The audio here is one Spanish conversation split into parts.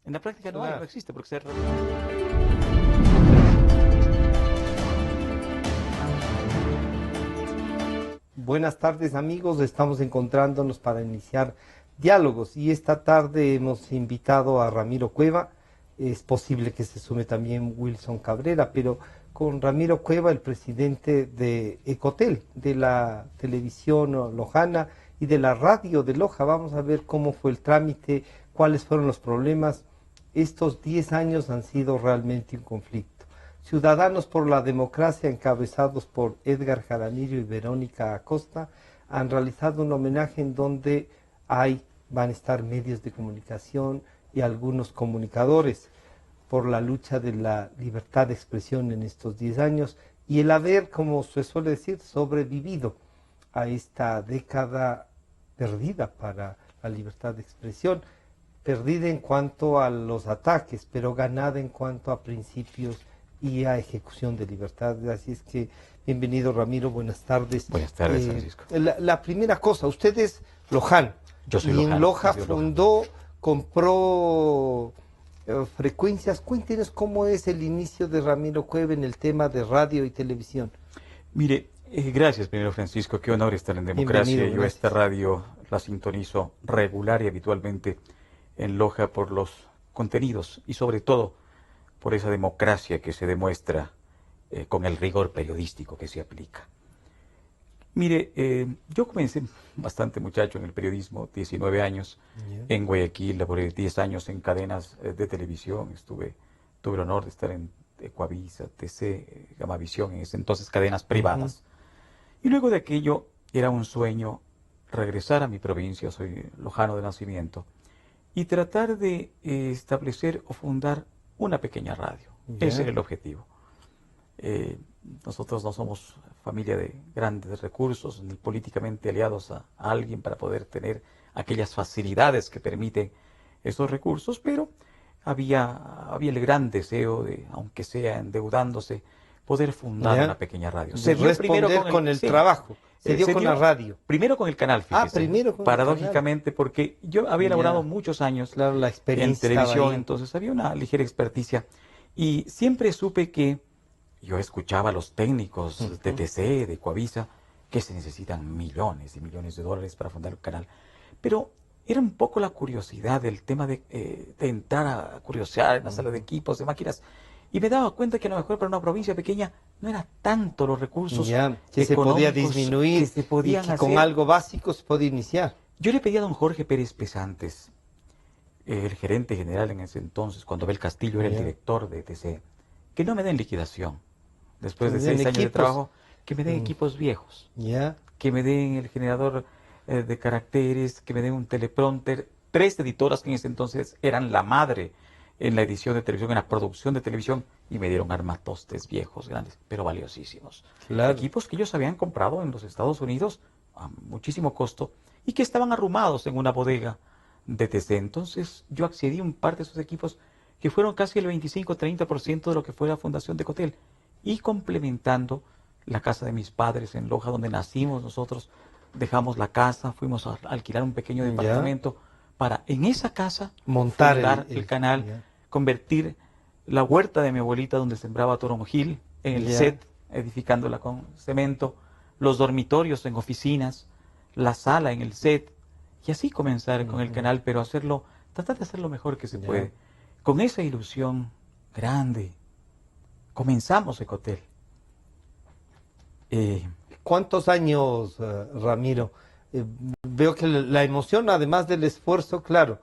En la práctica no hay, no existe, porque se... Buenas tardes amigos, estamos encontrándonos para iniciar diálogos y esta tarde hemos invitado a Ramiro Cueva. Es posible que se sume también Wilson Cabrera, pero con Ramiro Cueva, el presidente de Ecotel, de la televisión lojana y de la radio de Loja. Vamos a ver cómo fue el trámite, cuáles fueron los problemas. Estos 10 años han sido realmente un conflicto. Ciudadanos por la Democracia, encabezados por Edgar Jaramillo y Verónica Acosta, han realizado un homenaje en donde van a estar medios de comunicación y algunos comunicadores por la lucha de la libertad de expresión en estos 10 años y el haber, como se suele decir, sobrevivido a esta década perdida para la libertad de expresión, perdida en cuanto a los ataques, pero ganada en cuanto a principios y a ejecución de libertad. Así es que, bienvenido Ramiro, buenas tardes. Buenas tardes, Francisco. La primera cosa, usted es lojano. Yo soy y lojano. En Loja fundó, compró frecuencias. Cuéntenos cómo es el inicio de Ramiro Cueva en el tema de radio y televisión. Mire, gracias primero Francisco, qué honor estar en Democracia. Bienvenido, Yo gracias. esta radio la sintonizo regular y habitualmente en Loja por los contenidos y sobre todo por esa democracia que se demuestra con el rigor periodístico que se aplica. Mire, yo comencé bastante muchacho en el periodismo, 19 años, en Guayaquil, laboré 10 años en cadenas de televisión, tuve el honor de estar en Ecuavisa, TC, Gamavisión, en ese entonces cadenas privadas. Y luego de aquello era un sueño regresar a mi provincia, soy lojano de nacimiento, y tratar de establecer o fundar una pequeña radio. Ese era el objetivo. Nosotros no somos familia de grandes recursos ni políticamente aliados a alguien para poder tener aquellas facilidades que permiten esos recursos, pero había el gran deseo de, aunque sea endeudándose, poder fundar una pequeña radio. Se dio primero con el trabajo. Se dio con la radio. Primero con el canal, fíjese. Primero con paradójicamente, el canal. porque yo había laborado muchos años la experiencia en televisión, entonces había una ligera experticia. Y siempre supe que yo escuchaba a los técnicos de TC, de Coavisa, que se necesitan millones y millones de dólares para fundar un canal. Pero era un poco la curiosidad del tema de entrar a curiosear en la sala de equipos, de máquinas. Y me daba cuenta que a lo mejor para una provincia pequeña no era tanto los recursos que se podía disminuir, que se podían y que hacer. Con algo básico se podía iniciar. Yo le pedí a don Jorge Pérez Pesantes, el gerente general en ese entonces, cuando Abel Castillo era el director de TC, que no me den liquidación. Después de 6 años de trabajo, que me den equipos viejos, que me den el generador de caracteres, que me den un teleprompter, 3 editoras que en ese entonces eran la madre en la edición de televisión, en la producción de televisión, y me dieron armatostes viejos, grandes, pero valiosísimos. Equipos que ellos habían comprado en los Estados Unidos a muchísimo costo y que estaban arrumados en una bodega de TC. Entonces yo accedí a un par de esos equipos que fueron casi el 25-30% de lo que fue la fundación de Ecotel, y complementando la casa de mis padres en Loja, donde nacimos nosotros. Dejamos la casa, fuimos a alquilar un pequeño departamento para en esa casa montar el canal, convertir la huerta de mi abuelita donde sembraba toronjil en el set, edificándola con cemento, los dormitorios en oficinas, la sala en el set, y así comenzar con el canal, pero tratar de hacer lo mejor que se puede. Con esa ilusión grande comenzamos Ecotel. ¿Cuántos años, Ramiro? Veo que la emoción, además del esfuerzo, claro,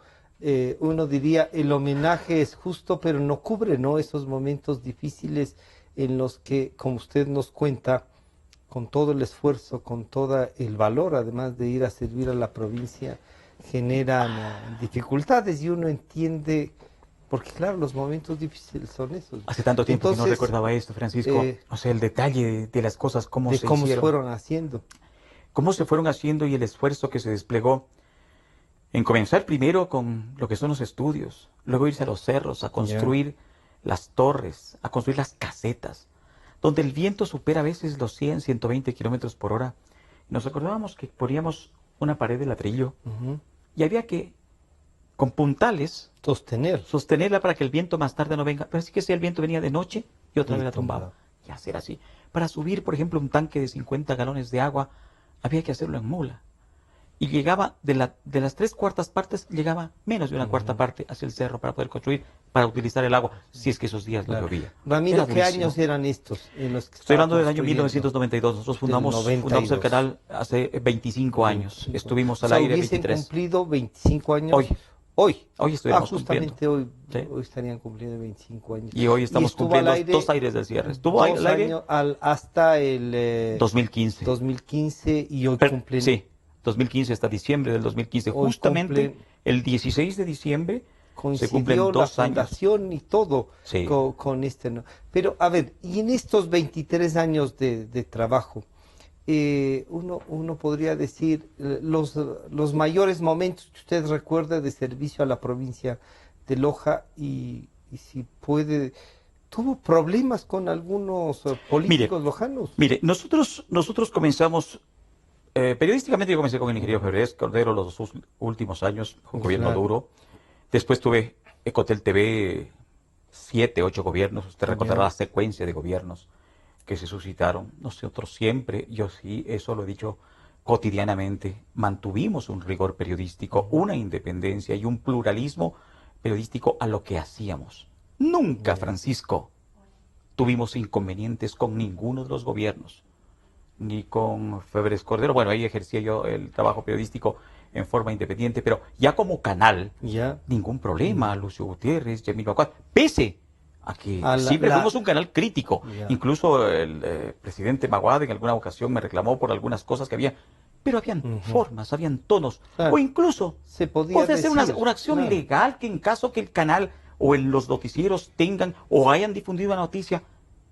uno diría el homenaje es justo, pero no cubre, ¿no?, esos momentos difíciles en los que, como usted nos cuenta, con todo el esfuerzo, con todo el valor, además de ir a servir a la provincia, generan dificultades y uno entiende. Porque claro, los momentos difíciles son esos. Hace tanto tiempo que no recordaba esto, Francisco. O sea, el detalle de las cosas, cómo se fueron haciendo. Cómo se fueron haciendo y el esfuerzo que se desplegó en comenzar primero con lo que son los estudios, luego irse a los cerros, a construir las torres, a construir las casetas, donde el viento supera a veces los 100, 120 kilómetros por hora. Nos acordábamos que poníamos una pared de ladrillo y había que con puntales, sostenerla para que el viento más tarde no venga. Pero así que si el viento venía de noche y otra vez la tumbaba. Y hacer así. Para subir, por ejemplo, un tanque de 50 galones de agua, había que hacerlo en mula. Y llegaba, de las 3/4 partes, llegaba menos de una cuarta parte hacia el cerro para poder construir, para utilizar el agua, si es que esos días no llovía. Ramiro, ¿qué años eran estos en los que Estoy hablando del año 1992. Nosotros fundamos el canal hace 25 años. Estuvimos al aire 23. Cumplido 25 años. Hoy estuviéramos justamente cumpliendo. Hoy estarían cumpliendo 25 años. Y hoy estamos cumpliendo 2 aires del cierre. Estuvo al aire hasta el 2015. 2015 y hoy cumplen. Sí, 2015 hasta diciembre del 2015. Justamente el 16 de diciembre se cumplen 2 años. La fundación y todo con este. ¿No? Pero, a ver, y en estos 23 años de trabajo, uno podría decir los mayores momentos que usted recuerda de servicio a la provincia de Loja y si puede, ¿tuvo problemas con algunos políticos lojanos? Mire, nosotros comenzamos, periodísticamente yo comencé con el ingeniero Febres Cordero los 2 últimos años, un gobierno duro. Después tuve Ecotel TV, 7, 8 gobiernos. Usted recordará la secuencia de gobiernos que se suscitaron. Nosotros siempre, yo sí, eso lo he dicho cotidianamente, mantuvimos un rigor periodístico, una independencia y un pluralismo periodístico a lo que hacíamos. Nunca, Francisco, tuvimos inconvenientes con ninguno de los gobiernos, ni con Febres Cordero. Bueno, ahí ejercía yo el trabajo periodístico en forma independiente, pero ya como canal, ningún problema. Lucio Gutiérrez, Yamil Bacuat, pese a que siempre fuimos un canal crítico. Incluso el presidente Maguad en alguna ocasión me reclamó por algunas cosas que había, pero habían formas, habían tonos, o incluso se podía hacer una acción legal que en caso que el canal o los noticieros tengan o hayan difundido una noticia,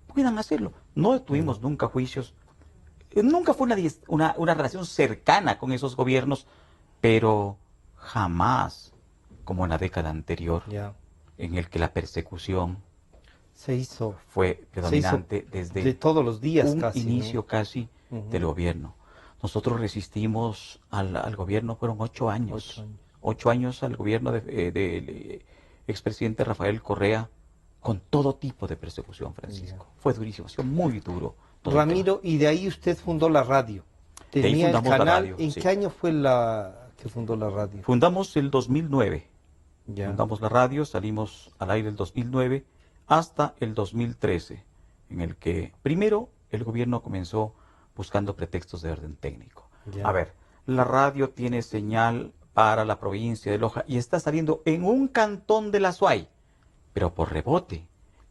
puedan hacerlo. No tuvimos nunca juicios, nunca fue una relación cercana con esos gobiernos, pero jamás como en la década anterior, en el que la persecución fue predominante desde de todos los días un inicio casi del gobierno. Nosotros resistimos al gobierno, fueron 8 años. 8 años al gobierno del expresidente Rafael Correa, con todo tipo de persecución, Francisco. Fue durísimo, fue muy duro. Ramiro, y de ahí usted fundó la radio. Tenía el canal. La radio, ¿En qué año fue que fundó la radio? Fundamos el 2009. Fundamos la radio, salimos al aire el 2009 hasta el 2013, en el que primero el gobierno comenzó buscando pretextos de orden técnico. A ver, la radio tiene señal para la provincia de Loja y está saliendo en un cantón de la Suay, pero por rebote,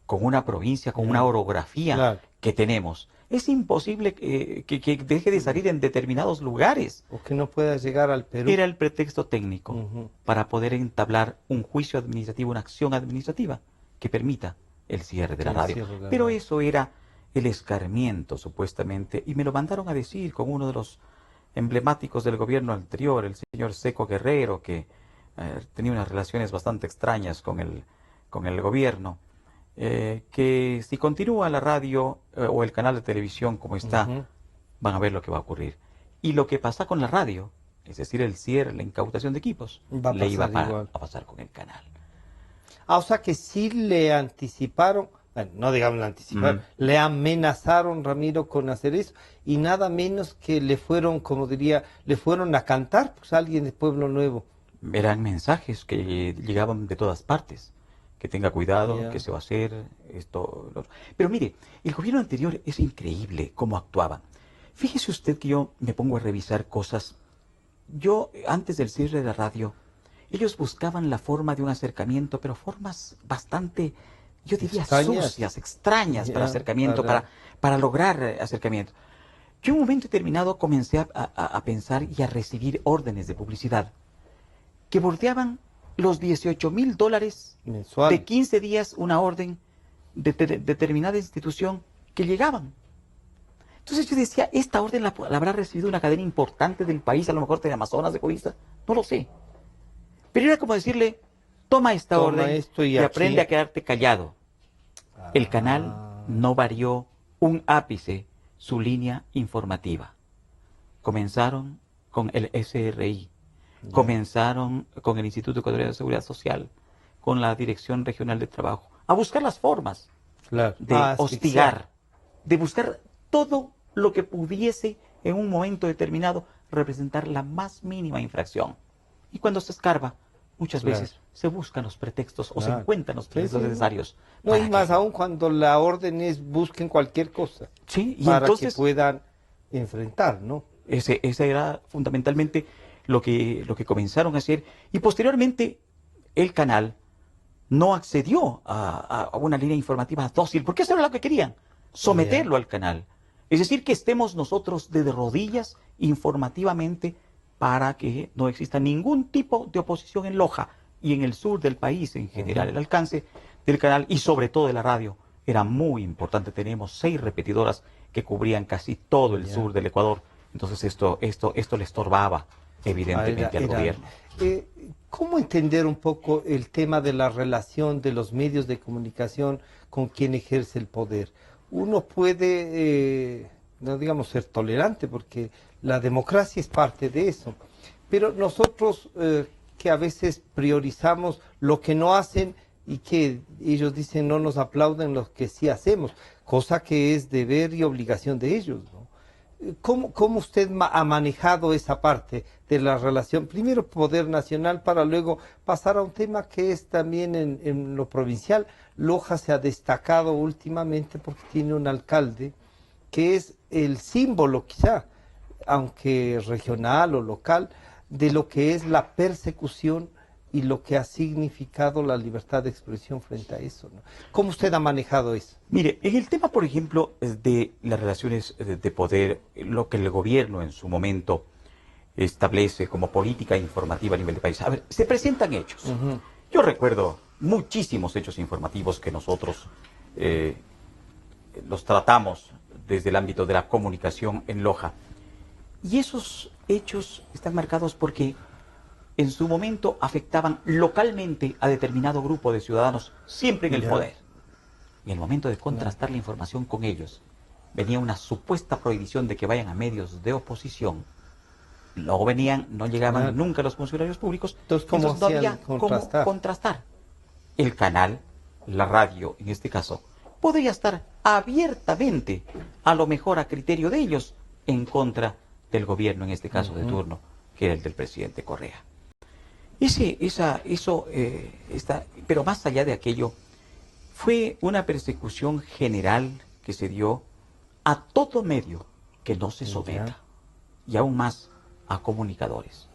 con una provincia, con una orografía que tenemos. Es imposible que deje de salir en determinados lugares. O que no pueda llegar al Perú. Era el pretexto técnico para poder entablar un juicio administrativo, una acción administrativa que permita el cierre de la radio. Pero eso era el escarmiento, supuestamente, y me lo mandaron a decir con uno de los emblemáticos del gobierno anterior, el señor Seco Guerrero, que tenía unas relaciones bastante extrañas con el gobierno, que si continúa la radio o el canal de televisión como está, van a ver lo que va a ocurrir. Y lo que pasa con la radio, es decir, el cierre, la incautación de equipos, le iba a pasar con el canal. O sea que sí le anticiparon, bueno, no digamos le anticiparon, le amenazaron, Ramiro, con hacer eso, y nada menos que le fueron, como diría, le fueron a cantar, pues alguien de Pueblo Nuevo. Eran mensajes que llegaban de todas partes, que tenga cuidado, que se va a hacer, esto, lo otro. Pero mire, el gobierno anterior es increíble cómo actuaba. Fíjese usted que yo me pongo a revisar cosas. Yo, antes del cierre de la radio, ellos buscaban la forma de un acercamiento, pero formas bastante, yo diría, sucias, extrañas para acercamiento, para lograr acercamiento. Yo en un momento determinado comencé a pensar y a recibir órdenes de publicidad que bordeaban los $18,000 mensual, de 15 días, una orden de determinada institución que llegaban. Entonces yo decía, esta orden la habrá recibido una cadena importante del país, a lo mejor de Amazonas, de Covista, no lo sé. Pero era como decirle, toma esta orden y aprende a quedarte callado. El canal no varió un ápice su línea informativa. Comenzaron con el SRI, Comenzaron con el Instituto Ecuatoriano de Seguridad Social, con la Dirección Regional de Trabajo, a buscar las formas de hostigar, de buscar todo lo que pudiese en un momento determinado representar la más mínima infracción. Y cuando se escarba, muchas veces se buscan los pretextos o se encuentran los pretextos necesarios. No, y más aún cuando la orden es busquen cualquier cosa para entonces, que puedan enfrentar, ¿no? Ese era fundamentalmente lo que comenzaron a hacer. Y posteriormente el canal no accedió a una línea informativa dócil, porque eso era lo que querían, someterlo al canal. Es decir, que estemos nosotros de rodillas informativamente para que no exista ningún tipo de oposición en Loja y en el sur del país en general. El alcance del canal y sobre todo de la radio era muy importante. Tenemos 6 repetidoras que cubrían casi todo el sur del Ecuador. Entonces esto le estorbaba evidentemente al gobierno. ¿Cómo entender un poco el tema de la relación de los medios de comunicación con quien ejerce el poder? Uno puede, no digamos ser tolerante, porque la democracia es parte de eso, pero nosotros que a veces priorizamos lo que no hacen y que ellos dicen no nos aplauden lo que sí hacemos, cosa que es deber y obligación de ellos, ¿no? ¿Cómo usted ha manejado esa parte de la relación, primero poder nacional, para luego pasar a un tema que es también en lo provincial? Loja se ha destacado últimamente porque tiene un alcalde que es el símbolo quizá, aunque regional o local, de lo que es la persecución y lo que ha significado la libertad de expresión frente a eso, ¿no? ¿Cómo usted ha manejado eso? Mire, en el tema, por ejemplo, de las relaciones de poder, lo que el gobierno en su momento establece como política informativa a nivel de país. A ver, se presentan hechos. Yo recuerdo muchísimos hechos informativos que nosotros los tratamos desde el ámbito de la comunicación en Loja. Y esos hechos están marcados porque en su momento afectaban localmente a determinado grupo de ciudadanos, siempre en el poder. Y en el momento de contrastar la información con ellos, venía una supuesta prohibición de que vayan a medios de oposición. No llegaban nunca los funcionarios públicos. Entonces no había cómo contrastar. El canal, la radio en este caso, podría estar abiertamente, a lo mejor a criterio de ellos, en contra del gobierno, en este caso de turno, que era el del presidente Correa. Pero más allá de aquello, fue una persecución general que se dio a todo medio que no se someta, y aún más a comunicadores.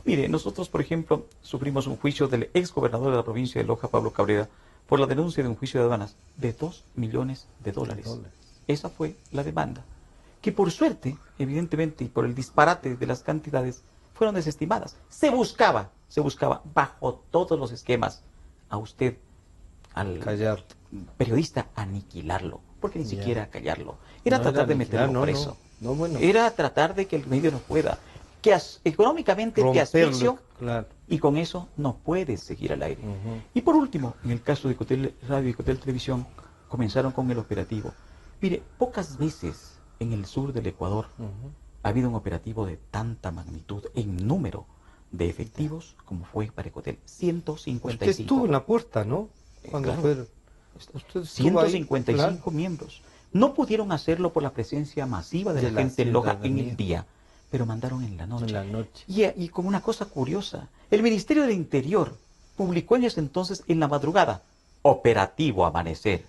Mire, nosotros, por ejemplo, sufrimos un juicio del ex gobernador de la provincia de Loja, Pablo Cabrera, por la denuncia de un juicio de aduanas de $2 millones. Esa fue la demanda, que por suerte, evidentemente, y por el disparate de las cantidades, fueron desestimadas. Se buscaba bajo todos los esquemas a usted, al periodista, aniquilarlo, porque ni siquiera callarlo. Era tratar de meterlo preso. Era tratar de que el medio no pueda, que económicamente te asfixio, y con eso no puedes seguir al aire. Y por último, en el caso de Ecotel Radio y Ecotel Televisión, comenzaron con el operativo. Mire, pocas veces en el sur del Ecuador ha habido un operativo de tanta magnitud en número de efectivos como fue para Ecotel. 155. Usted estuvo en la puerta, ¿no? Cuando fueron. 155 miembros. No pudieron hacerlo por la presencia masiva de la gente en Loja en el día, pero mandaron en la noche. Y con una cosa curiosa, el Ministerio del Interior publicó en ese entonces, en la madrugada, operativo Amanecer.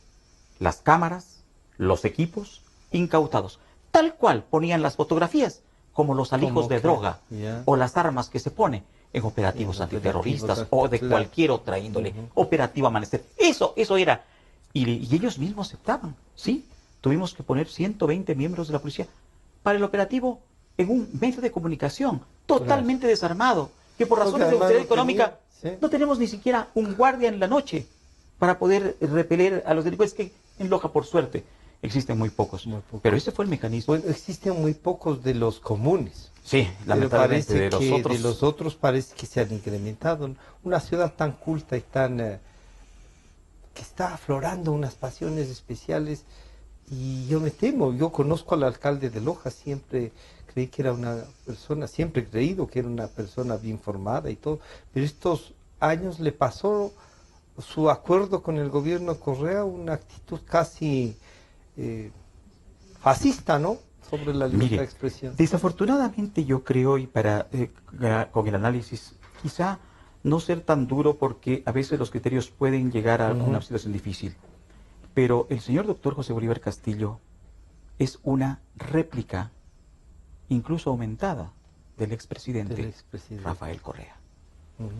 Las cámaras, los equipos incautados, tal cual ponían las fotografías, como los alijos de droga o las armas que se pone en operativos antiterroristas o de cualquier otra índole. Operativo Amanecer. Eso era. Y ellos mismos aceptaban, ¿sí? Tuvimos que poner 120 miembros de la policía para el operativo en un medio de comunicación totalmente desarmado, que por razones de austeridad económica no tenemos ni siquiera un guardia en la noche para poder repeler a los delincuentes, que en Loja, por suerte, existen muy pocos. Pero ese fue el mecanismo. Bueno, existen muy pocos de los comunes. Sí, lamentablemente de los otros parece que se han incrementado. Una ciudad tan culta y tan que está aflorando unas pasiones especiales, y yo me temo, yo conozco al alcalde de Loja, siempre creí que era una persona, siempre he creído que era una persona bien formada y todo, pero estos años le pasó su acuerdo con el gobierno Correa una actitud casi fascista, ¿no? Sobre la libertad de expresión. Desafortunadamente yo creo, y con el análisis, quizá no ser tan duro porque a veces los criterios pueden llegar a una situación difícil, pero el señor doctor José Bolívar Castillo es una réplica, incluso aumentada, del expresidente Rafael Correa.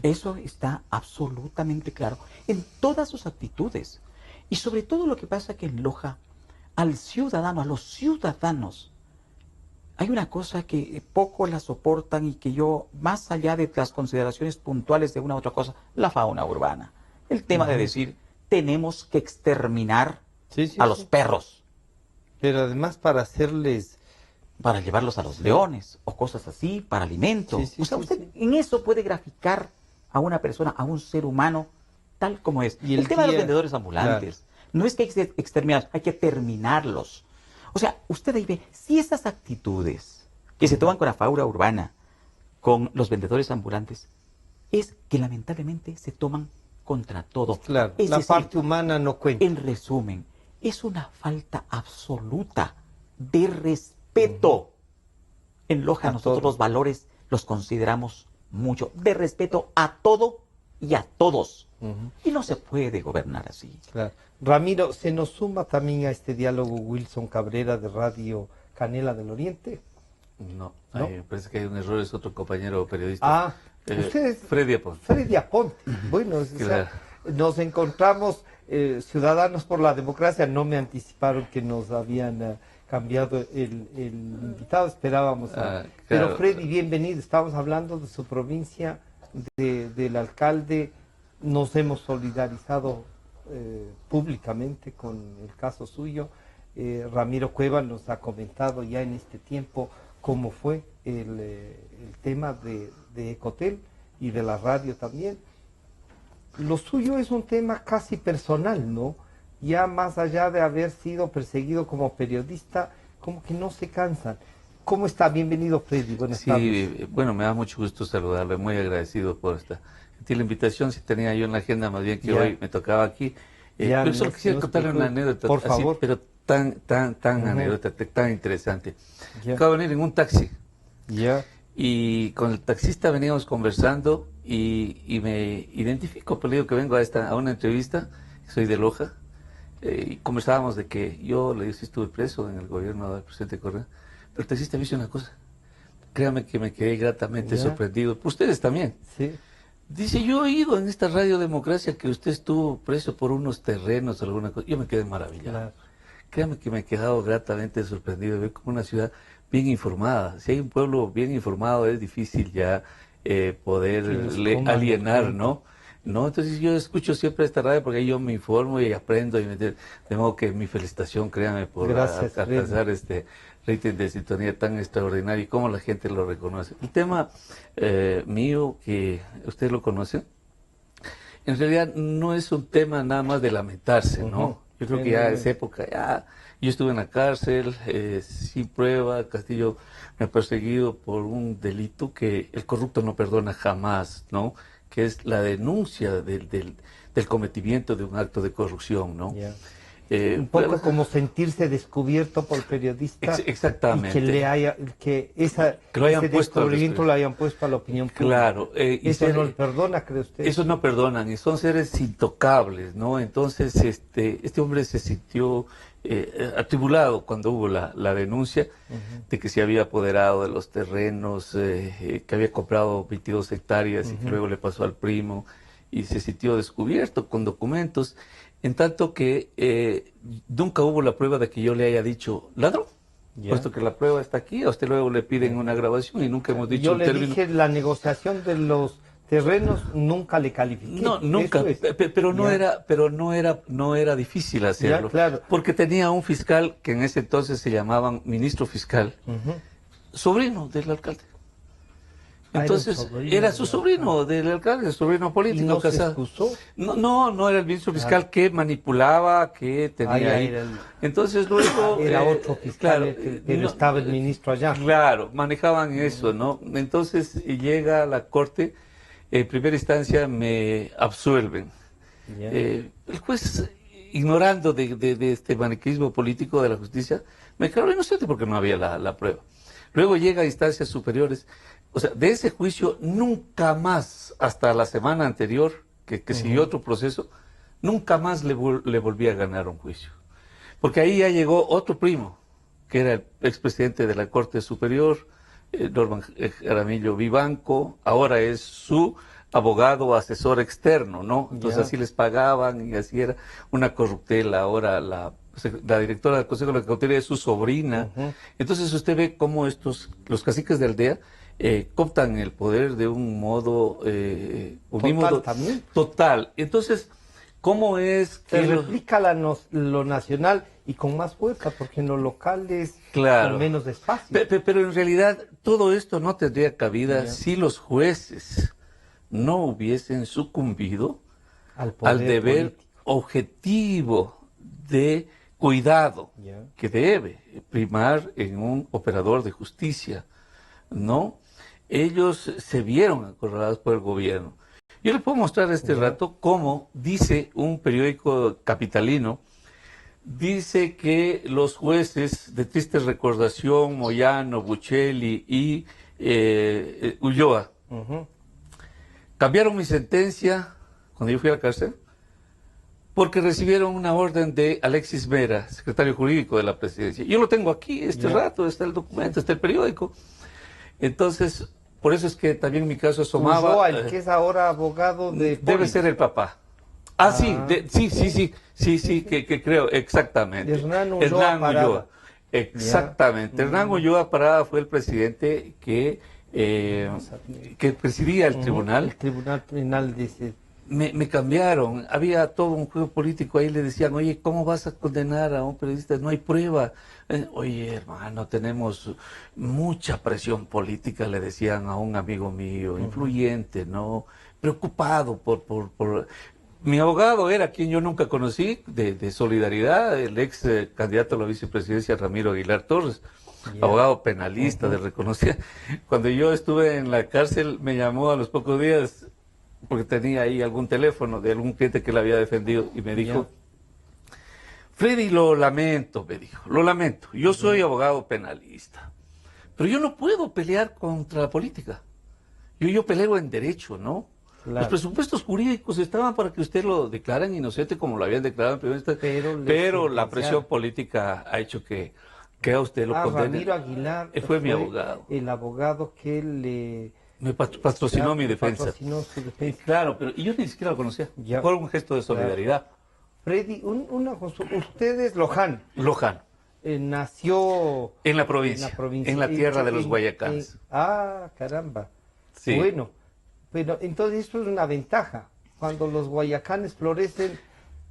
Eso está absolutamente claro en todas sus actitudes. Y sobre todo lo que pasa que en Loja, al ciudadano, a los ciudadanos, hay una cosa que poco la soportan y que yo, más allá de las consideraciones puntuales de una u otra cosa, la fauna urbana. El tema de decir, tenemos que exterminar a los perros. Pero además para hacerles... Para llevarlos a los leones o cosas así, para alimento. O sea, usted en eso puede graficar a una persona, a un ser humano, tal como es. Y el tema de los vendedores ambulantes, no es que hay que exterminarlos, hay que terminarlos. O sea, usted ahí ve, si esas actitudes que se toman con la fauna urbana, con los vendedores ambulantes, es que lamentablemente se toman contra todo. Claro, es la decir, parte humana no cuenta. En resumen, es una falta absoluta de respeto. En Loja nosotros los valores los consideramos mucho, de respeto a todo y a todos. Y no se puede gobernar así. Claro. Ramiro, ¿se nos suma también a este diálogo Wilson Cabrera de Radio Canela del Oriente? No, parece que hay un error, es otro compañero periodista. Ustedes... Freddy Aponte. Freddy Aponte. Bueno, o sea, nos encontramos Ciudadanos por la Democracia, no me anticiparon que nos habían cambiado el invitado, esperábamos. Pero Freddy, bienvenido, estamos hablando de su provincia, del alcalde, nos hemos solidarizado públicamente con el caso suyo. Ramiro Cueva nos ha comentado ya en este tiempo cómo fue el tema de Ecotel y de la radio también. Lo suyo es un tema casi personal, ¿no? Ya más allá de haber sido perseguido como periodista, como que no se cansan. ¿Cómo está? Bienvenido, Freddy. Buenas tardes. Bueno, me da mucho gusto saludarle, muy agradecido por esta gentil invitación. Si tenía yo en la agenda, más bien que hoy me tocaba aquí. Pero solo quisiera contarle una anécdota, por favor. Pero tan anécdota, tan interesante. Acabo de venir en un taxi. Y con el taxista veníamos conversando y me identifico, pero le digo que vengo a una entrevista, soy de Loja, y conversábamos de que yo le dije si estuve preso en el gobierno del presidente Correa, pero el taxista me dice una cosa, créame que me quedé gratamente sorprendido, ustedes también. Sí. Dice, yo he oído en esta Radio Democracia que usted estuvo preso por unos terrenos o alguna cosa, yo me quedé maravillado. Claro. Créame que me he quedado gratamente sorprendido de ver como una ciudad bien informada. Si hay un pueblo bien informado es difícil ya poderle alienar, ¿no? Entonces yo escucho siempre esta radio porque ahí yo me informo y aprendo y de modo que mi felicitación, créame, por alcanzar este rating de sintonía tan extraordinario y cómo la gente lo reconoce. El tema mío, que usted lo conoce, en realidad no es un tema nada más de lamentarse, ¿no? Yo creo que ya en esa época, yo estuve en la cárcel, sin prueba, Castillo me ha perseguido por un delito que el corrupto no perdona jamás, ¿no? Que es la denuncia del cometimiento de un acto de corrupción, ¿no? Un poco como sentirse descubierto por periodistas. Exactamente. Y que ese descubrimiento lo hayan puesto a la opinión pública. Claro. ¿Eso no le perdona, cree usted? Eso no perdonan, y son seres intocables, ¿no? Entonces, este hombre se sintió atribulado cuando hubo la denuncia de que se había apoderado de los terrenos, que había comprado 22 hectáreas y que luego le pasó al primo, y se sintió descubierto con documentos. En tanto que nunca hubo la prueba de que yo le haya dicho ladrón, puesto que la prueba está aquí, a usted luego le piden una grabación y nunca hemos dicho yo le dije la negociación de los terrenos nunca le califiqué. No, nunca, pero no era difícil hacerlo, claro. Porque tenía un fiscal que en ese entonces se llamaban ministro fiscal, sobrino del alcalde. Entonces, era su sobrino del alcalde, su sobrino político. ¿Y no casado. se excusó? No era el ministro fiscal que manipulaba, que tenía ahí. Entonces luego... Era otro fiscal, pero estaba el ministro allá. Claro, manejaban eso, ¿no? Entonces llega a la corte, en primera instancia me absuelven. El juez, ignorando de este maniqueísmo político de la justicia, me declaró inocente porque no había la prueba. Luego llega a instancias superiores. O sea, de ese juicio nunca más, hasta la semana anterior, que siguió otro proceso, nunca más le volví a ganar un juicio. Porque ahí ya llegó otro primo, que era el expresidente de la Corte Superior, Norman Jaramillo Vivanco, ahora es su abogado asesor externo, ¿no? Entonces así les pagaban y así era una corruptela. Ahora la directora del Consejo de la Cautería es su sobrina. Entonces usted ve cómo los caciques de aldea cooptan el poder de un modo total también. Total. Entonces, ¿cómo es que se replica lo nacional y con más fuerza? Porque en lo local es con menos espacio. Pero en realidad todo esto no tendría cabida si los jueces no hubiesen sucumbido al deber político objetivo de cuidado que debe primar en un operador de justicia, ¿no? Ellos se vieron acorralados por el gobierno. Yo le puedo mostrar este rato cómo dice un periódico capitalino, dice que los jueces de triste recordación, Moyano, Buccelli y Ulloa, cambiaron mi sentencia cuando yo fui a la cárcel porque recibieron una orden de Alexis Mera, secretario jurídico de la presidencia. Yo lo tengo aquí, rato, está el documento, está el periódico. Entonces, por eso es que también mi caso asomaba. Ulloa, el que es ahora abogado de... Debe ser el papá. Sí, que creo, exactamente. De Hernán Ulloa. Exactamente. Hernán Ulloa Parada fue el presidente que presidía el tribunal. El tribunal penal dice... Me cambiaron, había todo un juego político ahí, le decían, oye, ¿cómo vas a condenar a un periodista? No hay prueba. Oye, hermano, tenemos mucha presión política, le decían a un amigo mío, influyente, ¿no? Preocupado por... Mi abogado era quien yo nunca conocí, de Solidaridad, el ex candidato a la vicepresidencia Ramiro Aguilar Torres, abogado penalista de reconocida. Cuando yo estuve en la cárcel, me llamó a los pocos días, porque tenía ahí algún teléfono de algún cliente que le había defendido, y me dijo, Freddy, lo lamento, me dijo, lo lamento, yo soy abogado penalista, pero yo no puedo pelear contra la política, yo peleo en derecho, ¿no? Claro. Los presupuestos jurídicos estaban para que usted lo declaran inocente como lo habían declarado en primera instancia, pero la presión política ha hecho que a usted lo condene. Ramiro Aguilar fue mi abogado. El abogado que me patrocinó mi defensa. Patrocinó su defensa. Claro, pero yo ni siquiera lo conocía. Fue un gesto de solidaridad. Freddy, usted es Loján. Loján. Nació en la provincia, en la tierra de los guayacanes. Caramba. Sí. Bueno, pero entonces esto es una ventaja. Cuando los guayacanes florecen,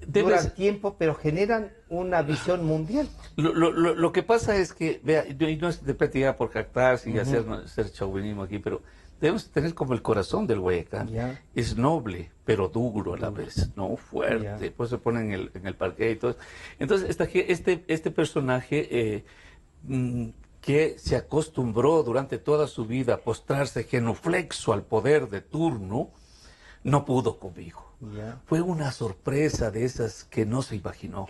duran tiempo, pero generan una visión mundial. Lo que pasa es que, vea, y no es de práctica por jactarse y hacer chauvinismo aquí, pero debemos tener como el corazón del Guayacán. Es noble, pero duro a la vez, ¿no? Fuerte. Después se pone en el parque y todo. Entonces, este personaje que se acostumbró durante toda su vida a postrarse genuflexo al poder de turno, no pudo conmigo. Fue una sorpresa de esas que no se imaginó.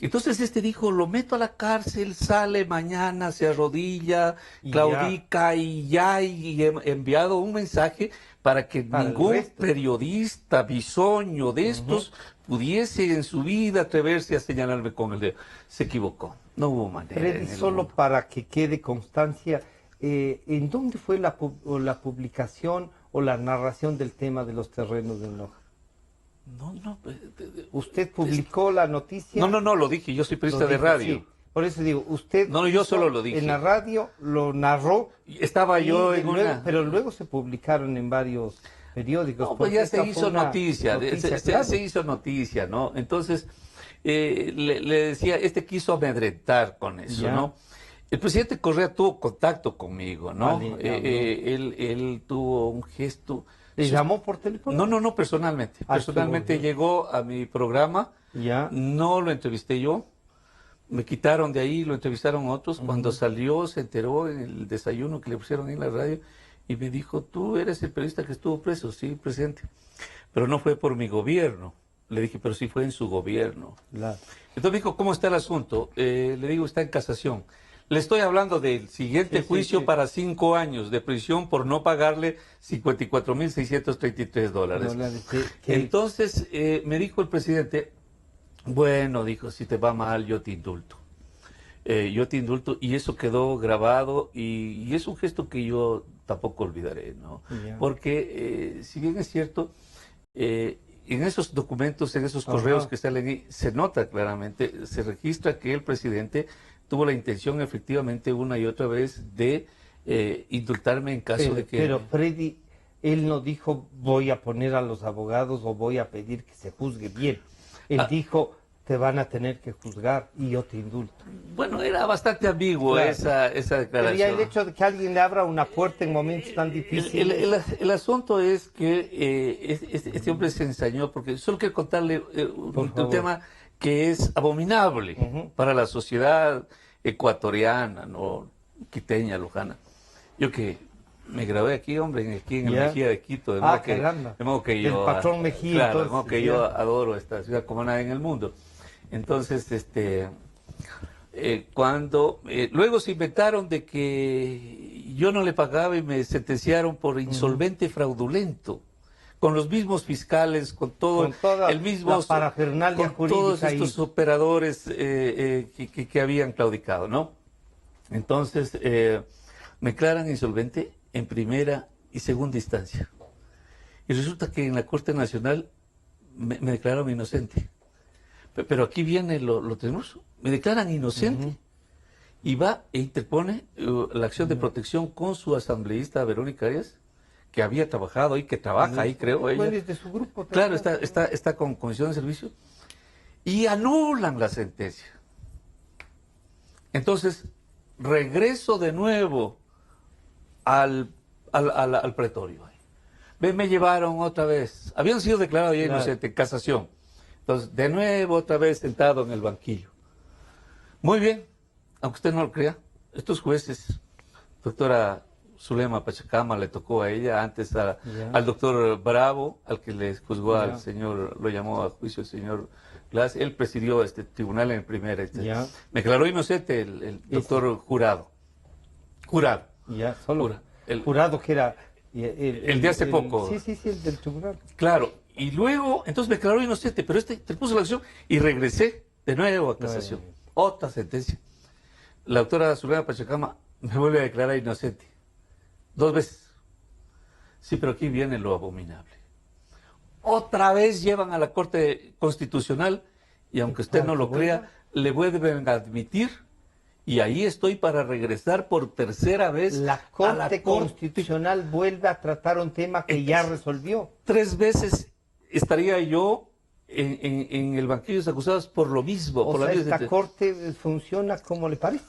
Entonces dijo, lo meto a la cárcel, sale mañana, se arrodilla, claudica y he enviado un mensaje para que ningún periodista bisoño de estos pudiese en su vida atreverse a señalarme con el dedo. Se equivocó, no hubo manera. Freddy, solo para que quede constancia, ¿en dónde fue la publicación o la narración del tema de los terrenos de Noja? No. ¿Usted publicó la noticia? No, lo dije, yo soy periodista de radio. Sí. Por eso digo, usted... No, yo solo lo dije. En la radio lo narró. Estaba yo en una... Pero luego se publicaron en varios periódicos. No, pues ya se hizo noticia, se hizo noticia, ¿no? Entonces, le decía, quiso amedrentar con eso, ¿no? El presidente Correa tuvo contacto conmigo, ¿no? Vale, Él tuvo un gesto. ¿Le llamó por teléfono? No, personalmente. Personalmente llegó a mi programa, ya. No lo entrevisté yo, me quitaron de ahí, lo entrevistaron otros. Cuando salió, se enteró en el desayuno que le pusieron en la radio y me dijo, ¿tú eres el periodista que estuvo preso? Sí, presidente. Pero no fue por mi gobierno. Le dije, pero sí fue en su gobierno. Claro. Entonces me dijo, ¿cómo está el asunto? Le digo, está en casación. Le estoy hablando del siguiente juicio para 5 años de prisión por no pagarle $54,633. Entonces me dijo el presidente, bueno, dijo, si te va mal, yo te indulto. Yo te indulto, y eso quedó grabado, y es un gesto que yo tampoco olvidaré, ¿no? Porque, si bien es cierto, en esos documentos, en esos correos que salen ahí, se nota claramente, se registra que el presidente tuvo la intención efectivamente una y otra vez de indultarme en caso de que... Pero Freddy, él no dijo voy a poner a los abogados o voy a pedir que se juzgue bien. Él dijo te van a tener que juzgar y yo te indulto. Bueno, era bastante ambiguo esa declaración. Pero ya el hecho de que alguien le abra una puerta en momentos tan difíciles... El asunto es que este hombre se ensañó, porque solo quiero contarle un tema que es abominable para la sociedad ecuatoriana, ¿no? Quiteña, lujana. Yo que me gradué aquí, hombre, aquí en el Mejía de Quito, de modo que yo, el patrón Mejía. Claro, de modo que yo adoro esta ciudad como nada en el mundo. Entonces, luego se inventaron de que yo no le pagaba y me sentenciaron por insolvente fraudulento, con los mismos fiscales, con todo el mismo, la parafernalia con todos estos operadores que habían claudicado, ¿no? Entonces, me declaran insolvente en primera y segunda instancia. Y resulta que en la Corte Nacional me declararon inocente. Pero aquí viene lo tenemos. Me declaran inocente y va e interpone la acción de protección con su asambleísta Verónica Arias, que había trabajado y que trabaja ahí, creo. Ella. De su grupo. Claro, está con comisión de servicio. Y anulan la sentencia. Entonces, regreso de nuevo al pretorio. Me llevaron otra vez. Habían sido declarados ya inocentes, en casación. Entonces, de nuevo, otra vez sentado en el banquillo. Muy bien, aunque usted no lo crea, estos jueces, doctora Zulema Pachacama le tocó a ella, antes al doctor Bravo, al que le juzgó al señor, lo llamó a juicio el señor Glass, él presidió este tribunal en primera. Me declaró inocente el doctor Jurado. Jurado. El jurado que era... El de hace poco. Sí, el del tribunal. Claro, y luego, entonces me declaró inocente, pero te puso la acción y regresé de nuevo a casación. Otra sentencia. La doctora Zulema Pachacama me vuelve a declarar inocente. 2 veces. Sí, pero aquí viene lo abominable. Otra vez llevan a la Corte Constitucional y aunque usted no lo crea, le vuelven a admitir. Y ahí estoy para regresar por tercera vez. La Corte Constitucional vuelve a tratar un tema que ya resolvió. 3 veces estaría yo en el banquillo de acusados por lo mismo. Esta Corte funciona como le parece.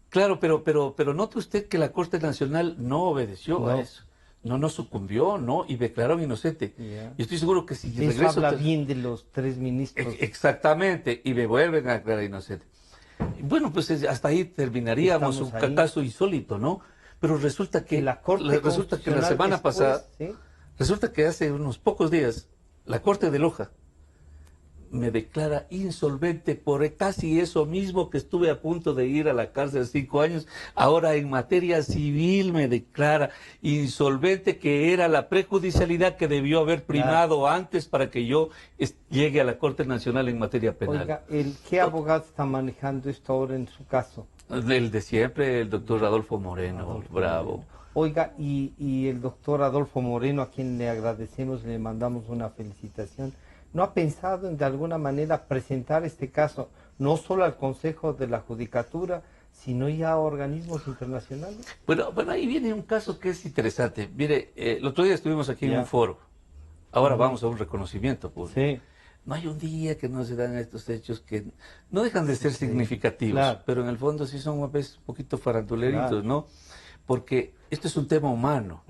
Claro, pero note usted que la Corte Nacional no obedeció a eso. No sucumbió, y declararon inocente. Y estoy seguro que si regreso... Eso habla bien de los 3 ministros. Exactamente, y me vuelven a declarar inocente. Bueno, pues hasta ahí terminaríamos un caso insólito, ¿no? Pero resulta que la semana pasada, resulta que hace unos pocos días, la Corte de Loja me declara insolvente por casi eso mismo que estuve a punto de ir a la cárcel 5 años. Ahora en materia civil me declara insolvente, que era la prejudicialidad que debió haber primado antes para que yo llegue a la Corte Nacional en materia penal. Oiga, ¿qué abogado está manejando esto ahora en su caso? El de siempre, el doctor Adolfo Moreno, Bravo. Oiga, y el doctor Adolfo Moreno, a quien le agradecemos, le mandamos una felicitación. ¿No ha pensado en de alguna manera presentar este caso no solo al Consejo de la Judicatura, sino ya a organismos internacionales? Bueno, ahí viene un caso que es interesante. Mire, el otro día estuvimos aquí en un foro. Ahora vamos a un reconocimiento público. no hay un día que no se dan estos hechos que no dejan de ser significativos, claro. pero en el fondo sí son a veces un poquito faranduleritos, Claro. ¿no? Porque esto es un tema humano.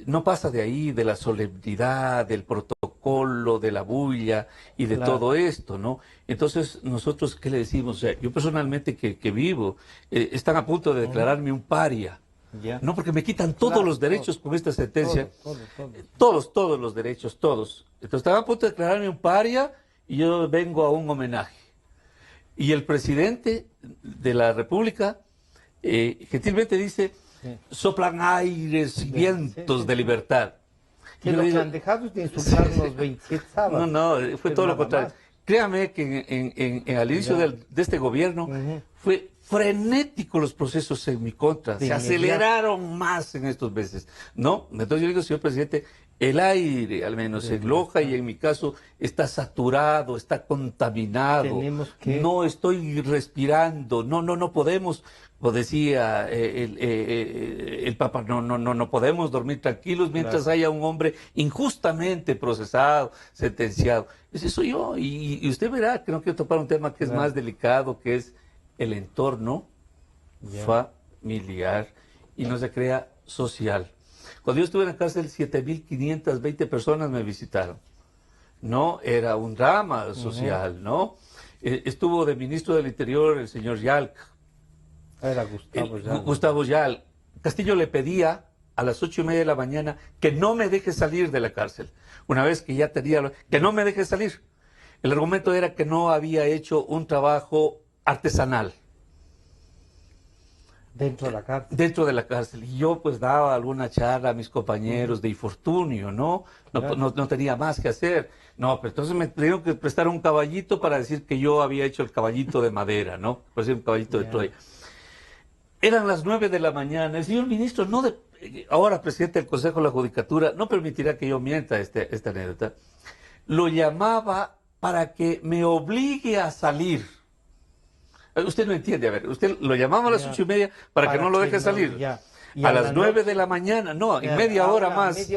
No pasa de ahí, de la solemnidad, del protocolo, de la bulla y de Claro. todo esto, ¿no? Entonces, nosotros, ¿qué le decimos? O sea, yo personalmente que vivo, están a punto de declararme un paria. Ya. No, porque me quitan todos Claro, los derechos con esta sentencia. Todo. Todos los derechos, todos. Entonces, están a punto de declararme un paria y yo vengo a un homenaje. Y el presidente de la República gentilmente dice, soplan aires y vientos de libertad. Que Y yo lo le que digo, han dejado es de insultarnos 27 sábados. no, fue Pero todo lo nada contrario. más. Créame que al inicio Ya. de este gobierno fue frenético los procesos en mi contra. De Se inmediato. aceleraron más en estos meses, ¿no? Entonces yo digo, señor presidente, el aire, al menos en Loja y en mi caso, está saturado, está contaminado. Tenemos que... No estoy respirando, no podemos, como decía el Papa, no podemos dormir tranquilos mientras haya un hombre injustamente procesado, sentenciado. Ese soy yo, y usted verá que no quiero topar un tema que es más delicado, que es el entorno familiar y no se crea social. Cuando yo estuve en la cárcel, 7.520 personas me visitaron. No, era un drama social, ¿no? Estuvo de ministro del Interior el señor Yalc. Era Gustavo Yal. Gustavo Yal. Castillo le pedía a las 8:30 de la mañana que no me deje salir de la cárcel. Una vez que ya tenía... que no me deje salir. El argumento era que no había hecho un trabajo artesanal. Dentro de la cárcel. Dentro de la cárcel. Y yo pues daba alguna charla a mis compañeros de infortunio, ¿no? No tenía más que hacer. No, pero entonces me tuvieron que prestar un caballito para decir que yo había hecho el caballito de madera, ¿no? Por decir un caballito de Troya. Eran las 9 de la mañana. El señor ministro, ahora presidente del Consejo de la Judicatura, no permitirá que yo mienta esta anécdota. Lo llamaba para que me obligue a salir. Usted no entiende, a ver, usted lo llamaba a las 8:30 para que no lo deje salir. A las 9 de la mañana, no, en media hora más.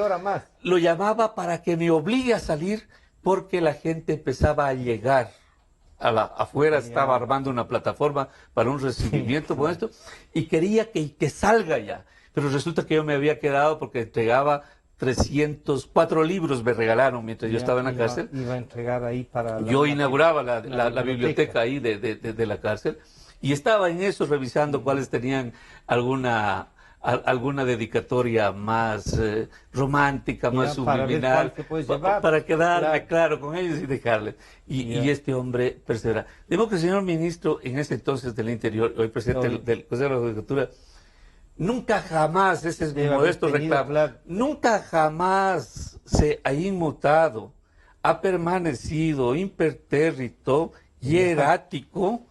Lo llamaba para que me obligue a salir porque la gente empezaba a llegar. Afuera estaba armando una plataforma para un recibimiento con esto y quería que salga ya. Pero resulta que yo me había quedado porque entregaba 304 libros, me regalaron mientras yo estaba en la cárcel. Iba a entregar ahí para... Yo inauguraba la biblioteca ahí de la cárcel y estaba en eso revisando cuáles tenían alguna dedicatoria más romántica, más subliminal, para quedarme claro con ellos y dejarles. Y este hombre persevera. Digo que el señor ministro, en ese entonces del Interior, hoy presidente del Consejo de la Judicatura, nunca jamás, ese es mi modesto reclamo, nunca jamás se ha inmutado, ha permanecido impertérrito y erático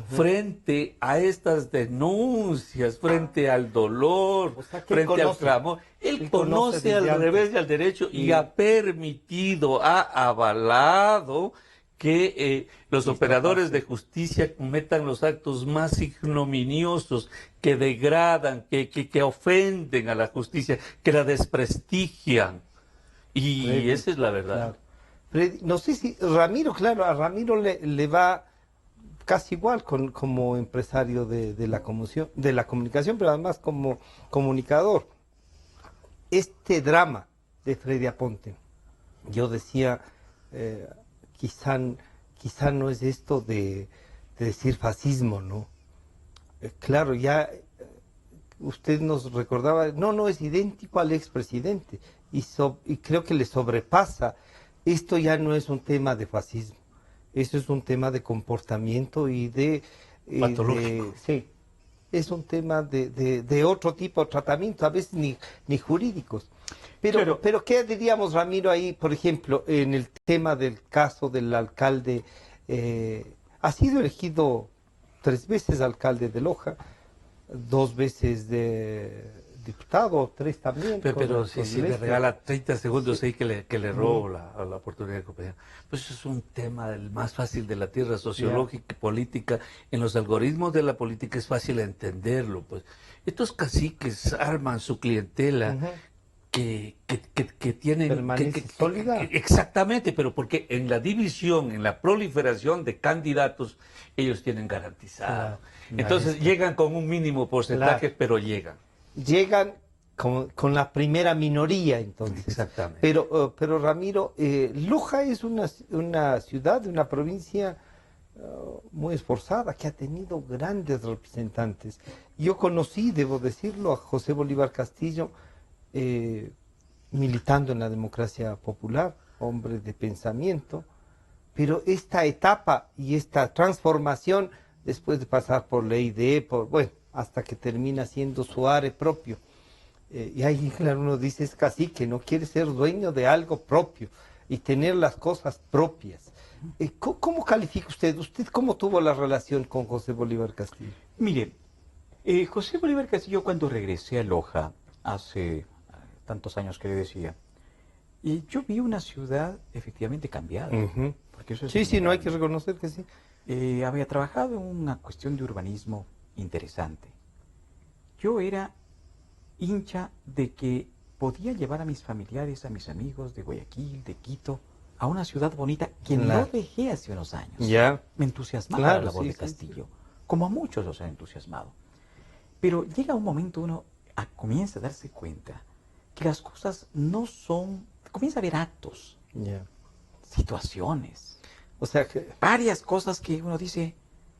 frente a estas denuncias, frente al dolor, frente al clamor. Él conoce al revés y al derecho y ha permitido, ha avalado que los operadores de justicia cometan los actos más ignominiosos, que degradan, que ofenden a la justicia, que la desprestigian. Y esa es la verdad. No sé si Ramiro, a Ramiro le va casi igual como empresario de la comunicación, pero además como comunicador. Este drama de Freddy Aponte, yo decía, quizá no es esto de decir fascismo, ¿no? Claro, ya usted nos recordaba, no es idéntico al expresidente y creo que le sobrepasa. Esto ya no es un tema de fascismo. Eso es un tema de comportamiento y de... patológico. Sí, es un tema de otro tipo de tratamiento, a veces ni jurídicos. Pero ¿qué diríamos, Ramiro, ahí, por ejemplo, en el tema del caso del alcalde? Ha sido elegido 3 veces alcalde de Loja, 2 veces de diputado, 3 también. Pero si le regala 30 segundos ahí que le robo la oportunidad de compañía. Pues eso es un tema el más fácil de la tierra, sociológica y política. En los algoritmos de la política es fácil entenderlo. Pues estos caciques arman su clientela que tienen... Permanece sólida. Exactamente, pero porque en la división, en la proliferación de candidatos, ellos tienen garantizado. Entonces llegan con un mínimo porcentaje, pero llegan. Llegan con la primera minoría, entonces. Exactamente. Pero Ramiro, Loja es una ciudad, una provincia muy esforzada, que ha tenido grandes representantes. Yo conocí, debo decirlo, a José Bolívar Castillo, militando en la democracia popular, hombre de pensamiento, pero esta etapa y esta transformación, después de pasar por ley bueno, hasta que termina siendo su área propio. Y ahí, claro, uno dice, es cacique, no quiere ser dueño de algo propio y tener las cosas propias. ¿Cómo califica usted? ¿Usted cómo tuvo la relación con José Bolívar Castillo? Mire, José Bolívar Castillo, cuando regresé a Loja, hace tantos años que le decía, y yo vi una ciudad efectivamente cambiada. Porque eso es sí, no hay que reconocer que sí. Había trabajado en una cuestión de urbanismo interesante. Yo era hincha de que podía llevar a mis familiares, a mis amigos de Guayaquil, de Quito, a una ciudad bonita que no dejé hace unos años. Ya. Me entusiasmaba la labor de Castillo, como a muchos los ha entusiasmado. Pero llega un momento uno comienza a darse cuenta que las cosas no son... Comienza a haber actos, situaciones, o sea, que varias cosas que uno dice,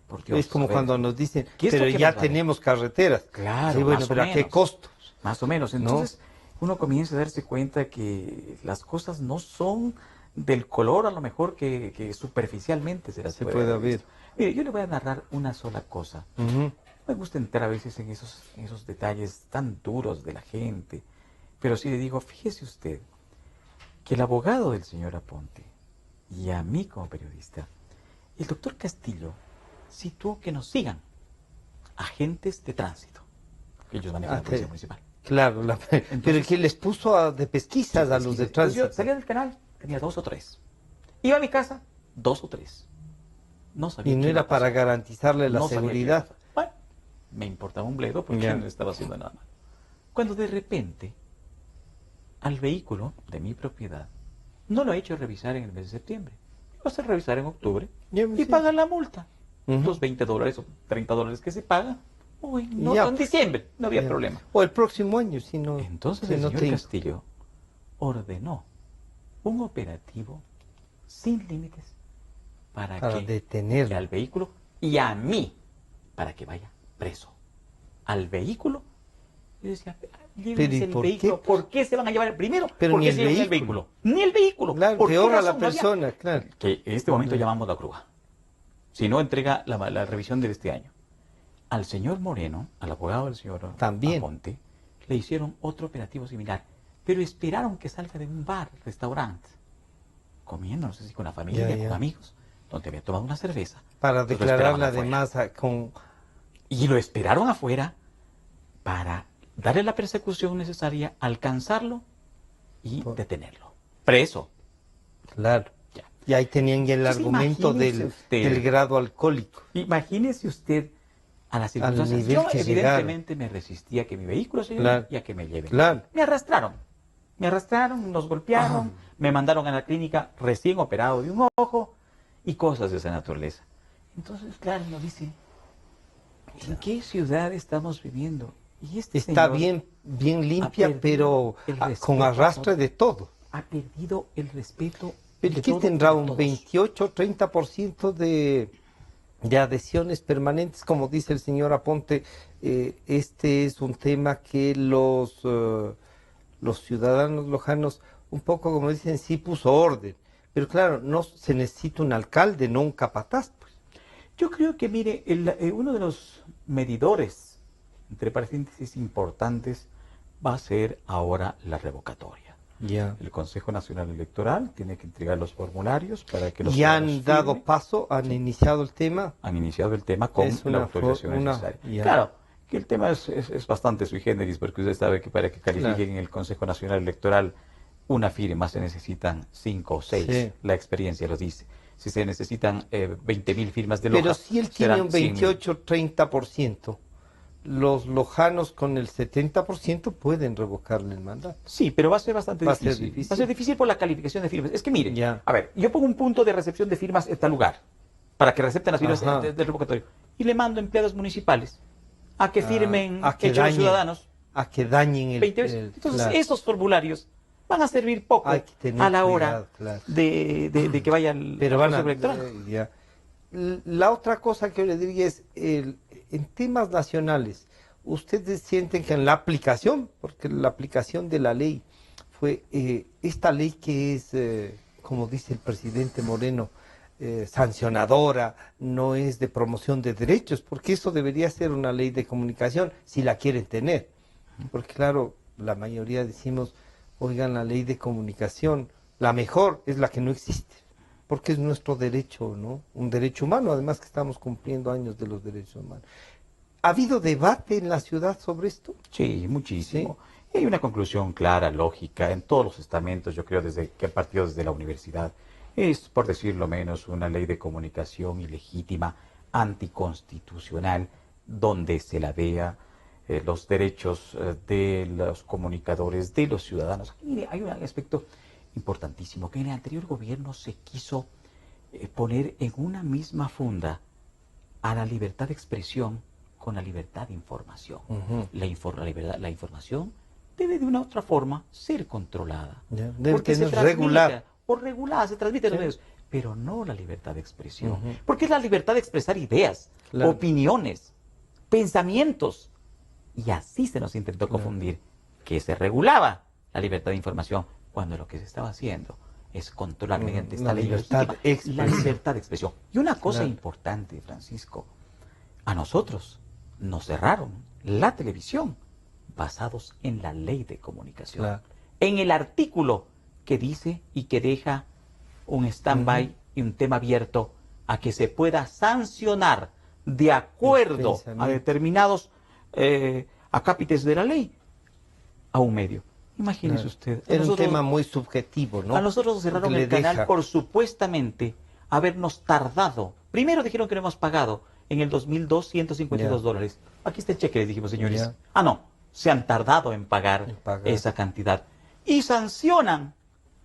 por Dios. Es como cuando nos dicen, pero ya tenemos carreteras. Claro, sí, bueno, pero ¿a qué costo? Más o menos. Entonces, uno comienza a darse cuenta que las cosas no son del color a lo mejor que superficialmente se puede ver. Mire, yo le voy a narrar una sola cosa. Me gusta entrar a veces en esos detalles tan duros de la gente, pero sí le digo, fíjese usted, que el abogado del señor Aponte y a mí como periodista, el doctor Castillo situó que nos sigan agentes de tránsito, que ellos manejan la policía municipal. Claro, pero el que les puso de pesquisas a los de tránsito. Yo salía del canal, tenía 2 o 3. Iba a mi casa, 2 o 3. No sabía. Y no era para garantizarle la seguridad. Bueno, me importaba un bledo porque no estaba haciendo nada mal. Cuando de repente, al vehículo de mi propiedad, no lo he hecho revisar en el mes de septiembre. Lo hace revisar en octubre y pagan la multa. Los $20 o $30 que se pagan. En diciembre no había problema. O el próximo año, si no. Entonces el señor Castillo ordenó un operativo sin límites para que detener al vehículo y a mí para que vaya preso. Al vehículo. Yo decía, llévense el vehículo. ¿Por qué se van a llevar primero? Pero ¿Por qué se llevan el vehículo? Ni el vehículo. Claro, peor a la persona, claro. Que en este momento llamamos la grúa. Si no, entrega la revisión de este año. Al señor Moreno, al abogado del señor Aponte, le hicieron otro operativo similar, pero esperaron que salga de un bar, restaurante, comiendo, no sé si con la familia, con amigos, donde había tomado una cerveza. Para declararla además con... Y lo esperaron afuera para darle la persecución necesaria, alcanzarlo y detenerlo. Preso. Claro. Y ahí tenían ya el argumento del grado alcohólico. Imagínese usted a las circunstancias. Yo evidentemente me resistía a que mi vehículo se lleve y a que me lleven. Me arrastraron, nos golpearon, me mandaron a la clínica recién operado de un ojo y cosas de esa naturaleza. Entonces, claro, nos dice, ¿en qué ciudad estamos viviendo? Y está bien limpia, pero con arrastre de todo. Ha perdido el respeto. Pero aquí tendrá un 28-30% de adhesiones permanentes, como dice el señor Aponte. Este es un tema que los ciudadanos lojanos, un poco como dicen, sí puso orden. Pero claro, no se necesita un alcalde, no un capataz. Pues. Yo creo que, mire, uno de los medidores, entre paréntesis, importantes, va a ser ahora la revocatoria. El Consejo Nacional Electoral tiene que entregar los formularios para que los ¿Y han dado paso? ¿Han iniciado el tema? Han iniciado el tema con la autorización necesaria. Claro, que el tema es bastante sui generis, porque usted sabe que para que califiquen en el Consejo Nacional Electoral una firma se necesitan 5 o 6. La experiencia lo dice. Si se necesitan 20.000 firmas de Loja. Pero si él tiene un 28-30%, los lojanos con el 70% pueden revocarle el mandato. Sí, pero va a ser bastante Va a difícil. ser difícil. Va a ser difícil por la calificación de firmas. Es que miren, Ya. a ver, yo pongo un punto de recepción de firmas en tal lugar, para que recepten las firmas Ajá. del revocatorio, y le mando empleados municipales a que firmen a que hechos los dañen. ciudadanos A que dañen el... 20 veces. Entonces, claro. esos formularios van a servir poco Hay que tener a la cuidado, hora claro. de que vaya el Pero van a... proceso electoral. ya. La otra cosa que yo le diría es, en temas nacionales, ¿ustedes sienten que en la aplicación, porque la aplicación de la ley fue esta ley que es, como dice el presidente Moreno, sancionadora, no es de promoción de derechos, porque eso debería ser una ley de comunicación si la quieren tener? Porque claro, la mayoría decimos, oigan, la ley de comunicación, la mejor es la que no existe, porque es nuestro derecho, ¿no? Un derecho humano, además que estamos cumpliendo años de los derechos humanos. ¿Ha habido debate en la ciudad sobre esto? Sí, muchísimo. Y hay una conclusión clara, lógica, en todos los estamentos, yo creo, desde que ha partido desde la universidad. Es, por decirlo menos, una ley de comunicación ilegítima, anticonstitucional, donde se la vea los derechos de los comunicadores, de los ciudadanos. Mire, hay un aspecto importantísimo, que en el anterior gobierno se quiso poner en una misma funda a la libertad de expresión con la libertad de información. La información debe de una u otra forma ser controlada. Debe porque tener se transmite, regular. o regulada, se transmite en los Sí. medios, pero no la libertad de expresión. Porque es la libertad de expresar ideas, Claro. opiniones, pensamientos. Y así se nos intentó confundir que se regulaba la libertad de información, cuando lo que se estaba haciendo es controlar mediante esta ley libertad legítima de la expresión. libertad de expresión. Y una cosa Claro. importante, Francisco, a nosotros nos cerraron la televisión basados en la ley de comunicación. Claro. En el artículo que dice y que deja un stand-by y un tema abierto a que se pueda sancionar de acuerdo a Pensamiento. determinados acápites de la ley a un medio. Imagínese Claro. usted. Era un nosotros- tema muy subjetivo, ¿no? a nosotros nos cerraron Porque el le canal deja- por supuestamente habernos tardado. Primero dijeron que no hemos pagado en el 2002 $152 Ya. dólares. Aquí está el cheque, les dijimos, señores. Ya. Ah, no, se han tardado en pagar, En pagar. esa cantidad. Y sancionan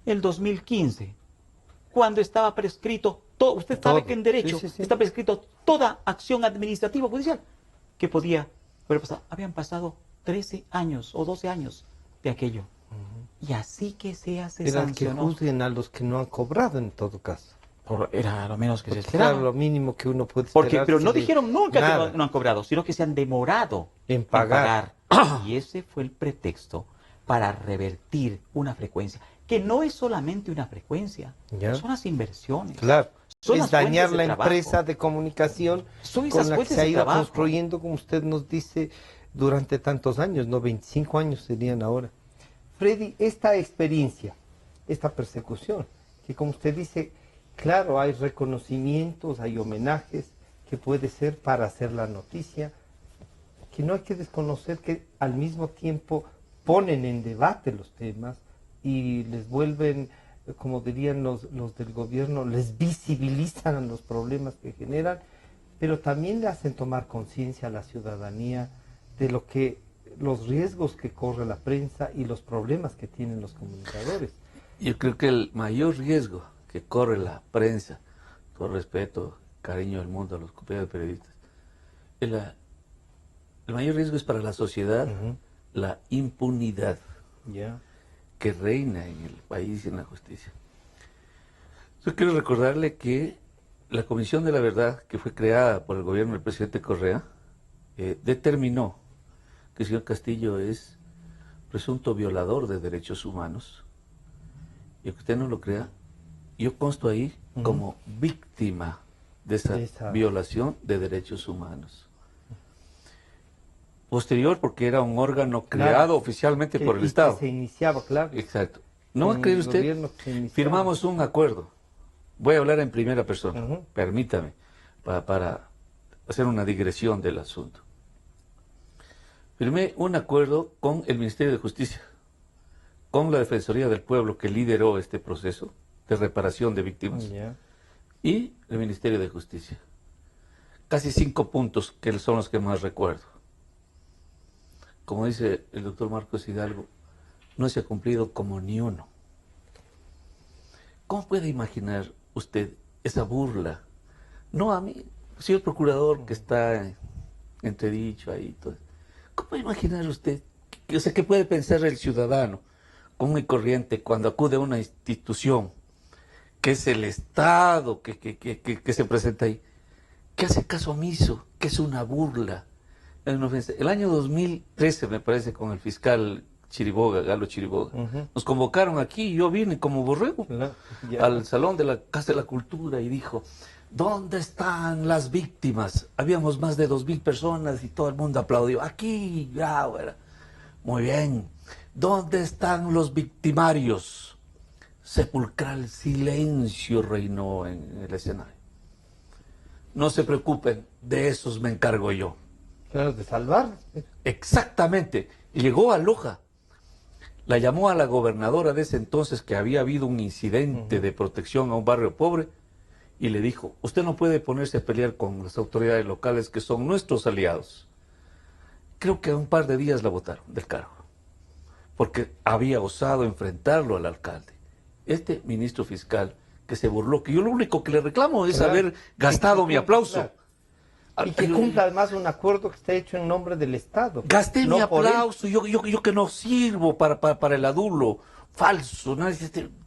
el 2015, cuando estaba prescrito todo. Usted sabe Todo. que en derecho Sí, sí, sí. está prescrito toda acción administrativa o judicial que podía haber pasado. Habían pasado 13 años o 12 años de aquello. Y así que se hace Era que sancionó. juzguen a los que no han cobrado en todo caso. Era lo menos que se Porque, esperaba. claro, lo mínimo que uno puede Porque, esperar. pero no de dijeron nunca que nada. no han cobrado, sino que se han demorado En pagar. Y ese fue el pretexto para revertir una frecuencia, que no es solamente una frecuencia, Ya. son las inversiones. Claro. Son Es las dañar fuentes de la trabajo. empresa de comunicación Son con esas la que fuentes se ha de ido trabajo. construyendo, como usted nos dice, durante tantos años, ¿no? 25 años serían ahora. Freddy, esta experiencia, esta persecución, que como usted dice, claro, hay reconocimientos, hay homenajes, que puede ser para hacer la noticia, que no hay que desconocer que al mismo tiempo ponen en debate los temas y les vuelven, como dirían los del gobierno, les visibilizan los problemas que generan, pero también le hacen tomar conciencia a la ciudadanía de lo que los riesgos que corre la prensa y los problemas que tienen los comunicadores. Yo creo que el mayor riesgo que corre la prensa, con respeto, cariño del mundo a los compañeros periodistas, el mayor riesgo es para la sociedad, la impunidad Ya. que reina en el país y en la justicia. Yo quiero recordarle que la Comisión de la Verdad, que fue creada por el gobierno del presidente Correa, determinó que el señor Castillo es presunto violador de derechos humanos. Y aunque usted no lo crea, yo consto ahí como víctima de esa violación de derechos humanos. Posterior, porque era un órgano creado oficialmente por el Estado. Que se iniciaba, claro. Exacto. ¿No va a creer usted? Firmamos un acuerdo. Voy a hablar en primera persona, permítame, para hacer una digresión del asunto. Firmé un acuerdo con el Ministerio de Justicia, con la Defensoría del Pueblo que lideró este proceso de reparación de víctimas, y el Ministerio de Justicia. Casi 5 puntos que son los que más recuerdo. como dice el doctor Marcos Hidalgo, no se ha cumplido como ni uno. ¿Cómo puede imaginar usted esa burla? No a mí, señor procurador que está entredicho ahí. Todo. ¿Cómo puede imaginar usted? O sea, ¿qué puede pensar el ciudadano común y corriente cuando acude a una institución que es el Estado que se presenta ahí? Que hace caso omiso, que es una burla. Es una ofensa. El año 2013, me parece, con el fiscal Chiriboga, Galo Chiriboga, nos convocaron aquí, yo vine como borrego al Salón de la Casa de la Cultura y dijo, ¿dónde están las víctimas? Habíamos más de 2000 personas y todo el mundo aplaudió. Aquí, ya, bueno. Muy bien. ¿Dónde están los victimarios? Sepulcral silencio reinó en el escenario. No se preocupen, de esos me encargo yo. Claro, de salvar. Exactamente. Llegó a Loja. La llamó a la gobernadora de ese entonces que había habido un incidente de protección a un barrio pobre y le dijo, usted no puede ponerse a pelear con las autoridades locales que son nuestros aliados. Creo que un par de días la botaron del cargo porque había osado enfrentarlo al alcalde. Este ministro fiscal que se burló, que yo lo único que le reclamo es haber gastado mi aplauso. Y que cumpla además un acuerdo que está hecho en nombre del Estado. Gasté mi aplauso, yo que no sirvo para el adulo falso, ¿no?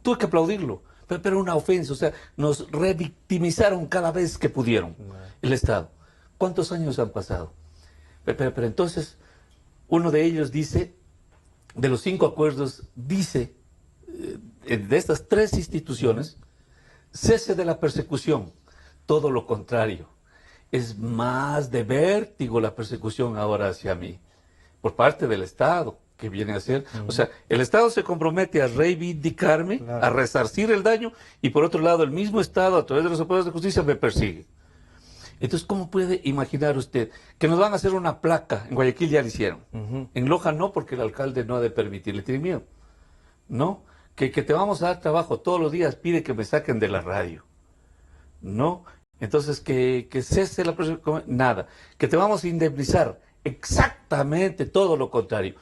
Tuve que aplaudirlo, pero una ofensa, o sea, nos revictimizaron cada vez que pudieron el Estado. ¿Cuántos años han pasado? Pero entonces, uno de ellos dice, de los 5 acuerdos, dice, de estas 3 instituciones, cese de la persecución, todo lo contrario. Es más de vértigo la persecución ahora hacia mí, por parte del Estado, que viene a ser, o sea, el Estado se compromete a reivindicarme, a resarcir el daño, y por otro lado, el mismo Estado, a través de los apoyos de justicia, me persigue. Entonces, ¿cómo puede imaginar usted que nos van a hacer una placa? En Guayaquil ya lo hicieron. En Loja no, porque el alcalde no ha de permitir, le tiene miedo. ¿No? Que te vamos a dar trabajo todos los días, pide que me saquen de la radio. ¿No? Entonces, que cese la presión, nada. Que te vamos a indemnizar, exactamente todo lo contrario.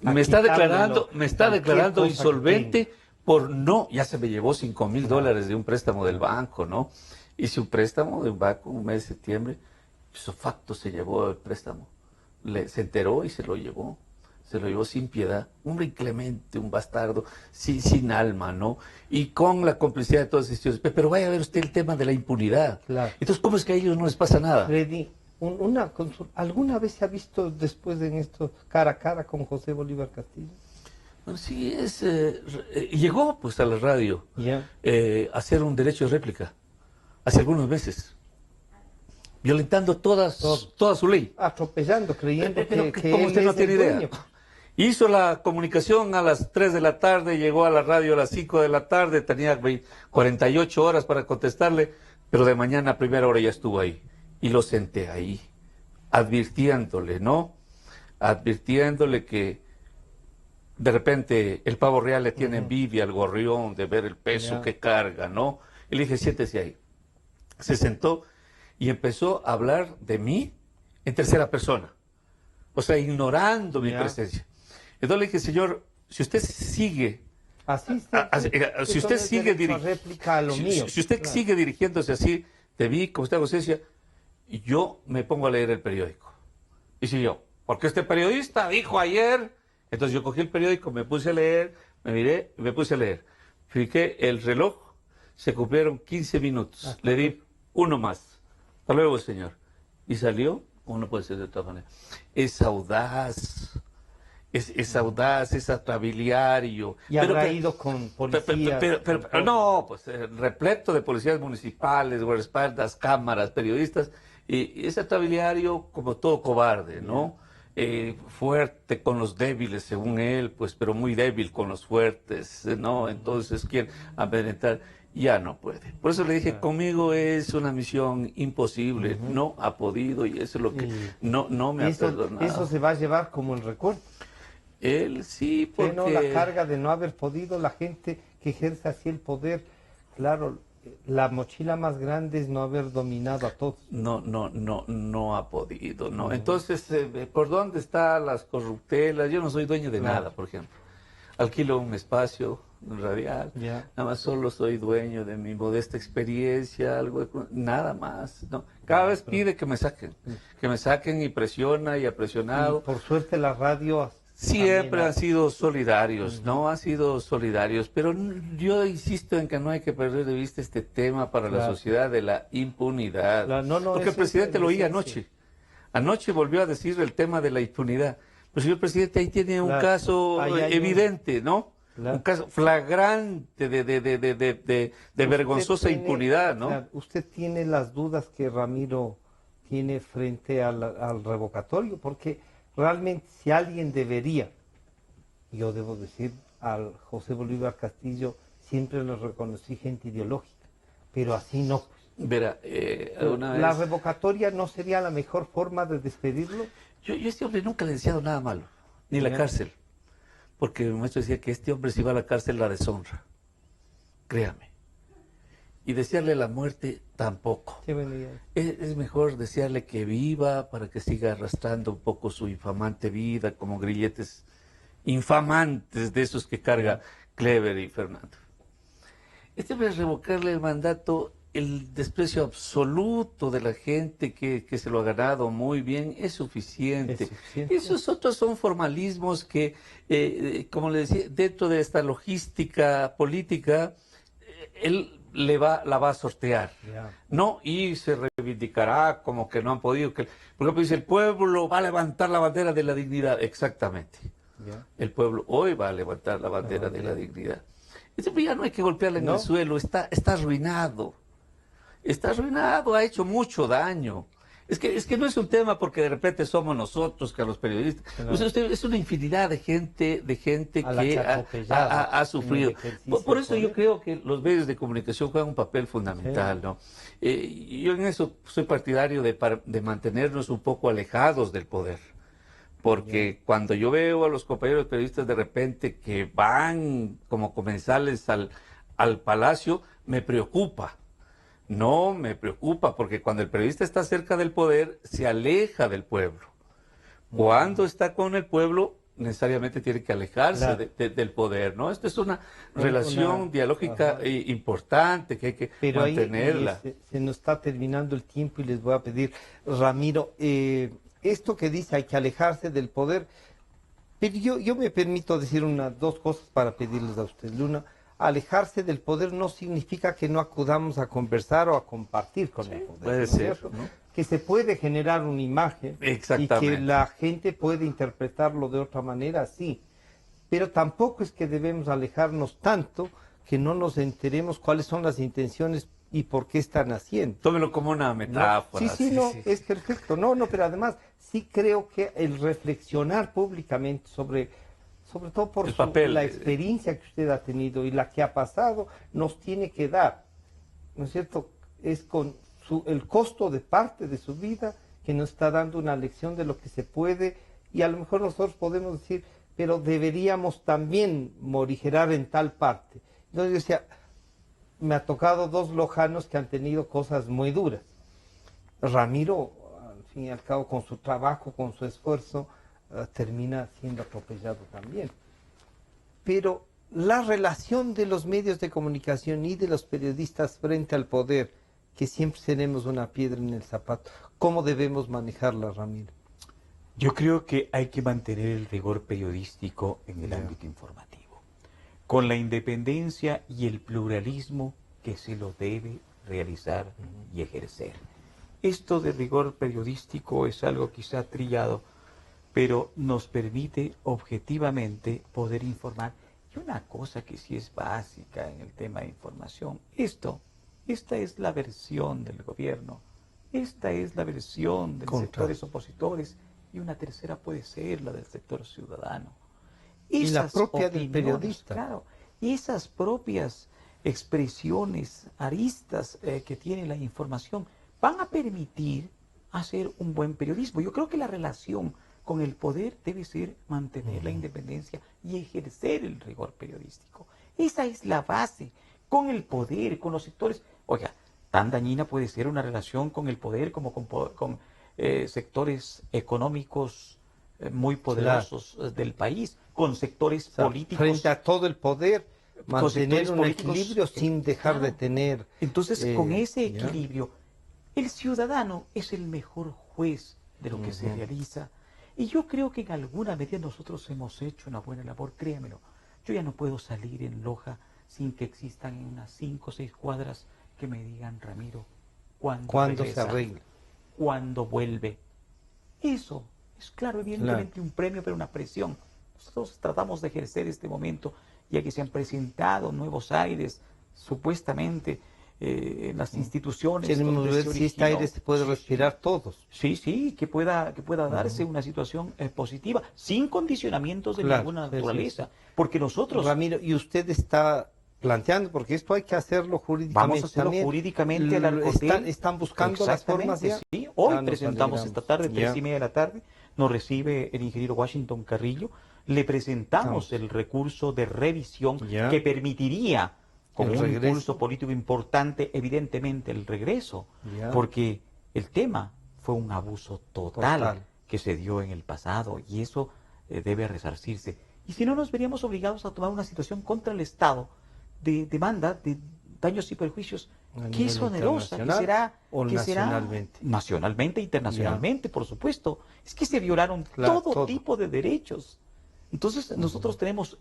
Me está declarando insolvente por no, ya se me llevó $5,000 de un préstamo del banco, ¿no? Hice un préstamo de un banco un mes de septiembre, ipso facto se llevó el préstamo, se enteró y se lo llevó sin piedad, un inclemente, un bastardo, sin alma, ¿no? Y con la complicidad de todas las instituciones. Pero vaya a ver usted el tema de la impunidad. Claro. Entonces, ¿cómo es que a ellos no les pasa nada? Freddy, una consulta. ¿Alguna vez se ha visto después de esto cara a cara con José Bolívar Castillo? Bueno, sí, llegó pues a la radio a hacer un derecho de réplica hace algunos meses, violentando toda su ley. Atropellando, creyendo que como usted no tiene idea. Hizo la comunicación a las 3 de la tarde, llegó a la radio a las 5 de la tarde, tenía 48 horas para contestarle, pero de mañana a primera hora ya estuvo ahí. Y lo senté ahí, advirtiéndole, ¿no? Advirtiéndole que de repente el pavo real le tiene envidia al gorrión de ver el peso que carga, ¿no? Y le dije, siéntese ahí. Se sentó y empezó a hablar de mí en tercera persona, o sea, ignorando mi presencia. Entonces le dije, señor, si usted sigue si usted sigue dirigiéndose así de mí, como usted ausencia, yo me pongo a leer el periódico. Y si yo, porque este periodista dijo ayer, entonces yo cogí el periódico, me puse a leer, me miré y me puse a leer. Fijé el reloj, se cumplieron 15 minutos, le di uno más. Hasta luego, señor. Y salió, como no puede ser de otra manera. Es audaz, es atrabiliario. Y habrá ido con policías. Pero no, pues repleto de policías municipales, guardaespaldas, cámaras, periodistas. Y es atrabiliario como todo cobarde, ¿no? Fuerte con los débiles, según él, pues, pero muy débil con los fuertes, ¿no? Entonces, ¿quién amedrentar? Ya no puede. Por eso le dije, conmigo es una misión imposible, no ha podido y eso es lo que no me ha perdonado. Eso se va a llevar como el recuerdo. Él sí, porque... No, la carga de no haber podido, la gente que ejerce así el poder, claro, la mochila más grande es no haber dominado a todos. No ha podido, ¿no? Entonces, ¿por dónde están las corruptelas? Yo no soy dueño de nada, por ejemplo. Alquilo un espacio radial, nada más solo soy dueño de mi modesta experiencia, nada más, ¿no? Cada vez pide que me saquen y presiona y ha presionado. Y por suerte la radio siempre han sido solidarios, ¿no? Han sido solidarios, pero yo insisto en que no hay que perder de vista este tema para la sociedad de la impunidad. Porque el presidente lo oía anoche. Anoche volvió a decir el tema de la impunidad. Pero señor presidente, ahí tiene un caso evidente, ¿no? Un caso flagrante de vergonzosa impunidad, ¿no? Usted tiene las dudas que Ramiro tiene frente al revocatorio, porque realmente si alguien debería, yo debo decir, al José Bolívar Castillo siempre lo reconocí gente ideológica, pero así no. Verá, ¿La revocatoria no sería la mejor forma de despedirlo? Yo a este hombre nunca le he deseado nada malo, ni la cárcel, porque mi maestro decía que este hombre si va a la cárcel la deshonra, créame. Y desearle la muerte tampoco. Es mejor desearle que viva para que siga arrastrando un poco su infamante vida como grilletes infamantes de esos que carga Clever y Fernando. Este hombre es revocarle el mandato. El desprecio absoluto de la gente que se lo ha ganado muy bien es suficiente. Esos otros son formalismos que, como le decía, dentro de esta logística política, él la va a sortear, ¿no? Y se reivindicará como que no han podido. Por ejemplo, dice, el pueblo va a levantar la bandera de la dignidad. Exactamente. El pueblo hoy va a levantar la bandera de la dignidad. Ya no hay que golpearle en el suelo, está arruinado. Está arruinado, ha hecho mucho daño. Es que no es un tema porque de repente somos nosotros, que los periodistas. Es una infinidad de gente que ha sufrido. Por eso yo creo que los medios de comunicación juegan un papel fundamental, ¿no? Yo en eso soy partidario de mantenernos un poco alejados del poder. Porque cuando yo veo a los compañeros periodistas de repente que van como comensales al palacio, me preocupa. No me preocupa, porque cuando el periodista está cerca del poder, se aleja del pueblo. Cuando está con el pueblo, necesariamente tiene que alejarse del poder, ¿no? Esta es una relación dialógica importante que hay que mantenerla. Ahí, se nos está terminando el tiempo y les voy a pedir, Ramiro, esto que dice hay que alejarse del poder, pero yo me permito decir dos cosas para pedirles a ustedes. Una, alejarse del poder no significa que no acudamos a conversar o a compartir con el poder. Puede ser, ¿no? Que se puede generar una imagen y que la gente puede interpretarlo de otra manera, sí. Pero tampoco es que debemos alejarnos tanto que no nos enteremos cuáles son las intenciones y por qué están haciendo. Tómelo como una metáfora. Sí, es perfecto. Pero además sí creo que el reflexionar públicamente sobre todo por la experiencia que usted ha tenido y la que ha pasado, nos tiene que dar, ¿no es cierto? Es con el costo de parte de su vida que nos está dando una lección de lo que se puede, y a lo mejor nosotros podemos decir, pero deberíamos también morigerar en tal parte. Entonces yo decía, me ha tocado dos lojanos que han tenido cosas muy duras. Ramiro, al fin y al cabo, con su trabajo, con su esfuerzo, termina siendo atropellado también. Pero la relación de los medios de comunicación y de los periodistas frente al poder, que siempre tenemos una piedra en el zapato, ¿cómo debemos manejarla, Ramiro? Yo creo que hay que mantener el rigor periodístico en el ámbito informativo, con la independencia y el pluralismo que se lo debe realizar y ejercer. Esto de rigor periodístico es algo quizá trillado, pero nos permite objetivamente poder informar. Y una cosa que sí es básica en el tema de información, esta es la versión del gobierno, esta es la versión de los sectores opositores, y una tercera puede ser la del sector ciudadano. Y la propia del periodista. Claro, y esas propias expresiones, aristas que tiene la información, van a permitir hacer un buen periodismo. Yo creo que la relación con el poder debe ser mantener la independencia y ejercer el rigor periodístico. Esa es la base. con el poder, con los sectores. Oiga, tan dañina puede ser una relación con el poder como con sectores económicos muy poderosos del país, con sectores políticos. Frente a todo el poder, mantener un equilibrio sin dejar claro, de tener. Entonces, con ese equilibrio, el ciudadano es el mejor juez de lo que se realiza. Y yo creo que en alguna medida nosotros hemos hecho una buena labor, créamelo. Yo ya no puedo salir en Loja sin que existan unas 5 o 6 cuadras que me digan, Ramiro, ¿cuándo se arregla? ¿Cuándo vuelve? Eso es claro, evidentemente un premio, pero una presión. Nosotros tratamos de ejercer este momento, ya que se han presentado nuevos aires, supuestamente, en las instituciones. Queremos ver si este aire se puede respirar todos. Sí, que pueda darse una situación positiva, sin condicionamientos de ninguna naturaleza. Porque nosotros... Ramiro, y usted está planteando, porque esto hay que hacerlo jurídicamente. Vamos a hacerlo también. jurídicamente al Arcotel. Están buscando las formas ya. Sí, hoy presentamos esta tarde, 3:30 de la tarde, nos recibe el ingeniero Washington Carrillo, le presentamos el recurso de revisión que permitiría, con un impulso político importante, evidentemente el regreso, porque el tema fue un abuso total que se dio en el pasado y eso debe resarcirse. Y si no, nos veríamos obligados a tomar una situación contra el Estado de demanda de daños y perjuicios que es onerosa, que será nacionalmente, internacionalmente, por supuesto. Es que se violaron todo tipo de derechos. Entonces nosotros tenemos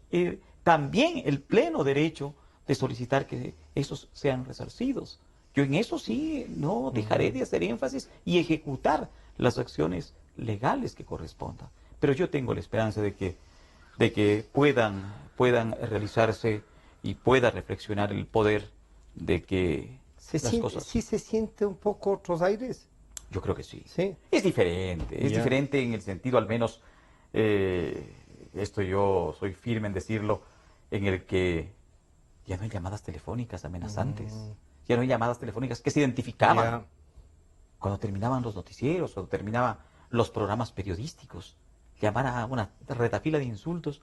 también el pleno derecho de solicitar que esos sean resarcidos. Yo en eso sí no dejaré de hacer énfasis y ejecutar las acciones legales que correspondan. Pero yo tengo la esperanza de que puedan realizarse y pueda reflexionar el poder de que cosas... ¿Sí se siente un poco otros aires? Yo creo que sí. ¿Sí? Es diferente en el sentido, al menos, esto yo soy firme en decirlo, en el que ya no hay llamadas telefónicas amenazantes, ya no hay llamadas telefónicas que se identificaban cuando terminaban los noticieros, cuando terminaban los programas periodísticos, llamar a una retafila de insultos.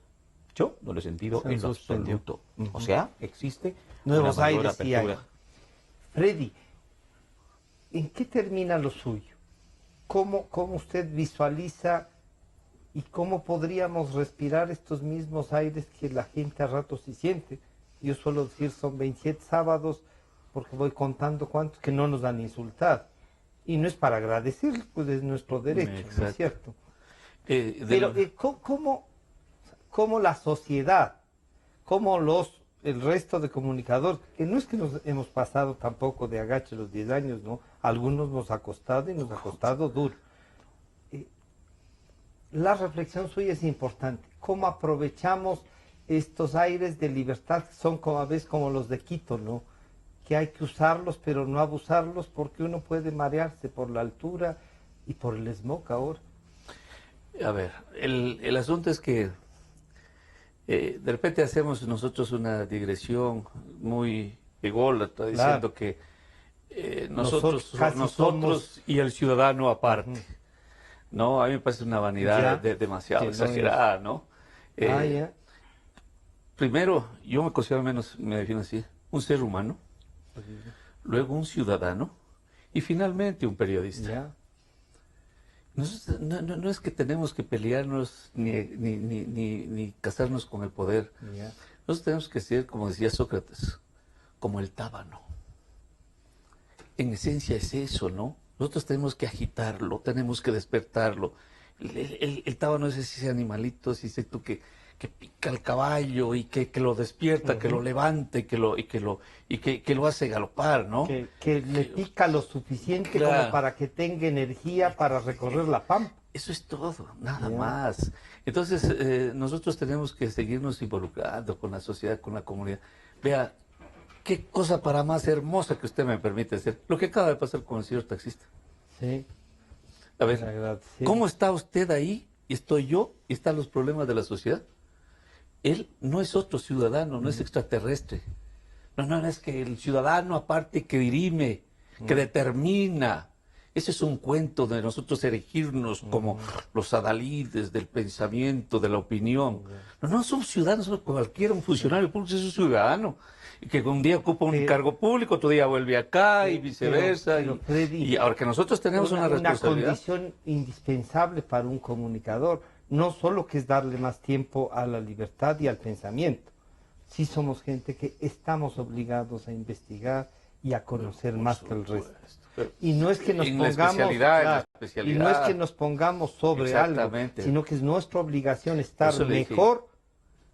Yo no lo he sentido en lo absoluto. O sea, existe nuevos una mayor aires y hay. Freddy, ¿en qué termina lo suyo? ¿Cómo usted visualiza y cómo podríamos respirar estos mismos aires que la gente a ratos sí siente? Yo suelo decir son 27 sábados porque voy contando cuántos que no nos han insultado. Y no es para agradecer, pues es nuestro derecho, ¿no es cierto? Pero ¿cómo la sociedad, cómo el resto de comunicadores, que no es que nos hemos pasado tampoco de agache los 10 años, ¿no? Algunos nos ha costado y nos ha costado duro. La reflexión suya es importante. ¿Cómo aprovechamos estos aires de libertad que son a veces como los de Quito, ¿no? Que hay que usarlos pero no abusarlos porque uno puede marearse por la altura y por el smog ahora? A ver, el asunto es que de repente hacemos nosotros una digresión muy ególatra, diciendo que nosotros y el ciudadano aparte. No, a mí me parece una vanidad demasiado exagerada, ¿no? Primero, yo me considero, al menos me defino así, un ser humano, luego un ciudadano y finalmente un periodista. No es que tenemos que pelearnos ni casarnos con el poder. Nosotros tenemos que ser, como decía Sócrates, como el tábano. En esencia es eso, ¿no? Nosotros tenemos que agitarlo, tenemos que despertarlo. El tábano es ese animalito, ese tú que pica al caballo y que lo despierta, que lo levanta y que lo hace galopar, ¿no? Que le pica lo suficiente como para que tenga energía para recorrer la pampa. Eso es todo, nada más. Entonces, nosotros tenemos que seguirnos involucrando con la sociedad, con la comunidad. Vea, qué cosa para más hermosa que usted me permite hacer. Lo que acaba de pasar con el señor taxista. Sí. A ver, ¿cómo está usted ahí? Y estoy yo, y están los problemas de la sociedad. Él no es otro ciudadano, no es extraterrestre. No, es que el ciudadano aparte que dirime, que determina, Ese es un cuento de nosotros erigirnos como los adalides del pensamiento, de la opinión. No somos ciudadanos, somos cualquiera, un funcionario público es un ciudadano. Y que un día ocupa un cargo público, otro día vuelve acá y viceversa. Pero, Freddy, y ahora que nosotros tenemos una responsabilidad. Una condición indispensable para un comunicador, no solo que es darle más tiempo a la libertad y al pensamiento. Sí somos gente que estamos obligados a investigar y a conocer más que el resto. Y no es que nos pongamos sobre algo, sino que es nuestra obligación estar mejor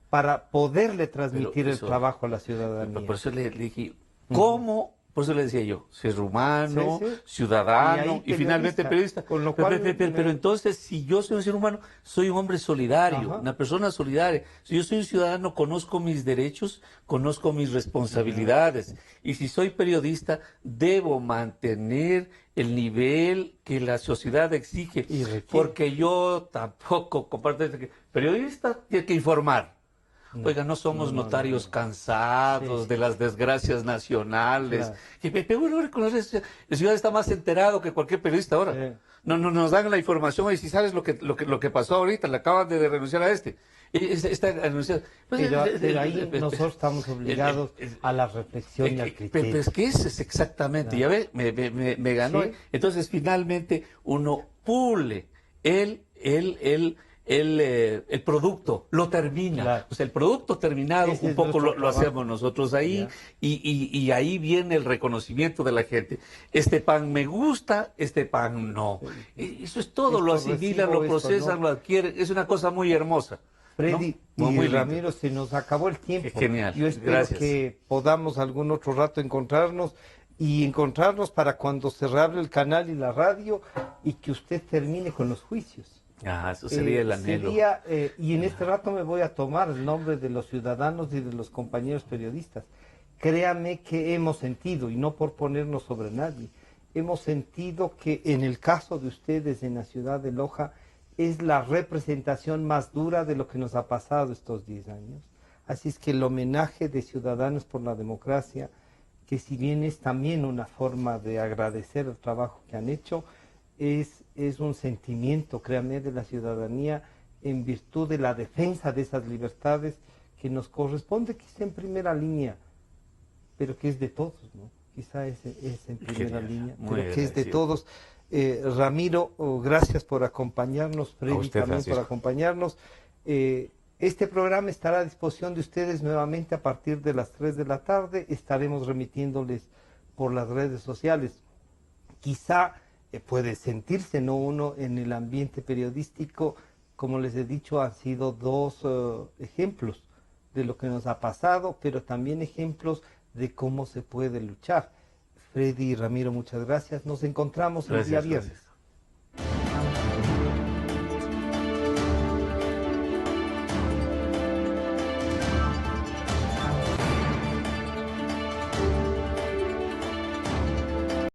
para poderle transmitir el trabajo a la ciudadanía. Por eso le dije, ¿cómo? Por eso le decía yo, ser humano, ciudadano y finalmente periodista. Con lo cual, pero entonces, si yo soy un ser humano, soy un hombre solidario, una persona solidaria. Si yo soy un ciudadano, conozco mis derechos, conozco mis responsabilidades. Y si soy periodista, debo mantener el nivel que la sociedad exige. Porque yo tampoco comparto que periodista tiene que informar. Oiga, no somos notarios cansados de las desgracias nacionales. Pero bueno, la ciudad está más enterado que cualquier periodista ahora. No nos dan la información y si sabes lo que pasó ahorita, le acaban de renunciar a este. Pero ahí nosotros estamos obligados a la reflexión y al criterio. Pero es que ese es exactamente, ya ve, me ganó. Entonces finalmente uno pule el producto, lo termina. O sea, el producto terminado, un poco lo hacemos nosotros ahí, y ahí viene el reconocimiento de la gente. Este pan me gusta, este pan no. Eso es todo, lo asimilan, lo procesan, lo adquieren. Es una cosa muy hermosa. Freddy y Ramiro, se nos acabó el tiempo. Genial. Yo espero que podamos algún otro rato encontrarnos para cuando se reabra el canal y la radio y que usted termine con los juicios. Eso sería el anhelo. Y en este rato me voy a tomar el nombre de los ciudadanos y de los compañeros periodistas. Créame que hemos sentido, y no por ponernos sobre nadie, hemos sentido que en el caso de ustedes en la ciudad de Loja es la representación más dura de lo que nos ha pasado estos 10 años. Así es que el homenaje de Ciudadanos por la Democracia, que si bien es también una forma de agradecer el trabajo que han hecho, es un sentimiento, créanme, de la ciudadanía en virtud de la defensa de esas libertades que nos corresponde quizá en primera línea, pero que es de todos, ¿no? Quizá es en primera línea, pero que es de todos. Ramiro, gracias por acompañarnos, Freddy también por acompañarnos. Este programa estará a disposición de ustedes nuevamente a partir de las 3 de la tarde, estaremos remitiéndoles por las redes sociales. Quizá puede sentirse, ¿no?, uno en el ambiente periodístico, como les he dicho, han sido dos ejemplos de lo que nos ha pasado, pero también ejemplos de cómo se puede luchar. Freddy y Ramiro, muchas gracias. Nos encontramos el día viernes.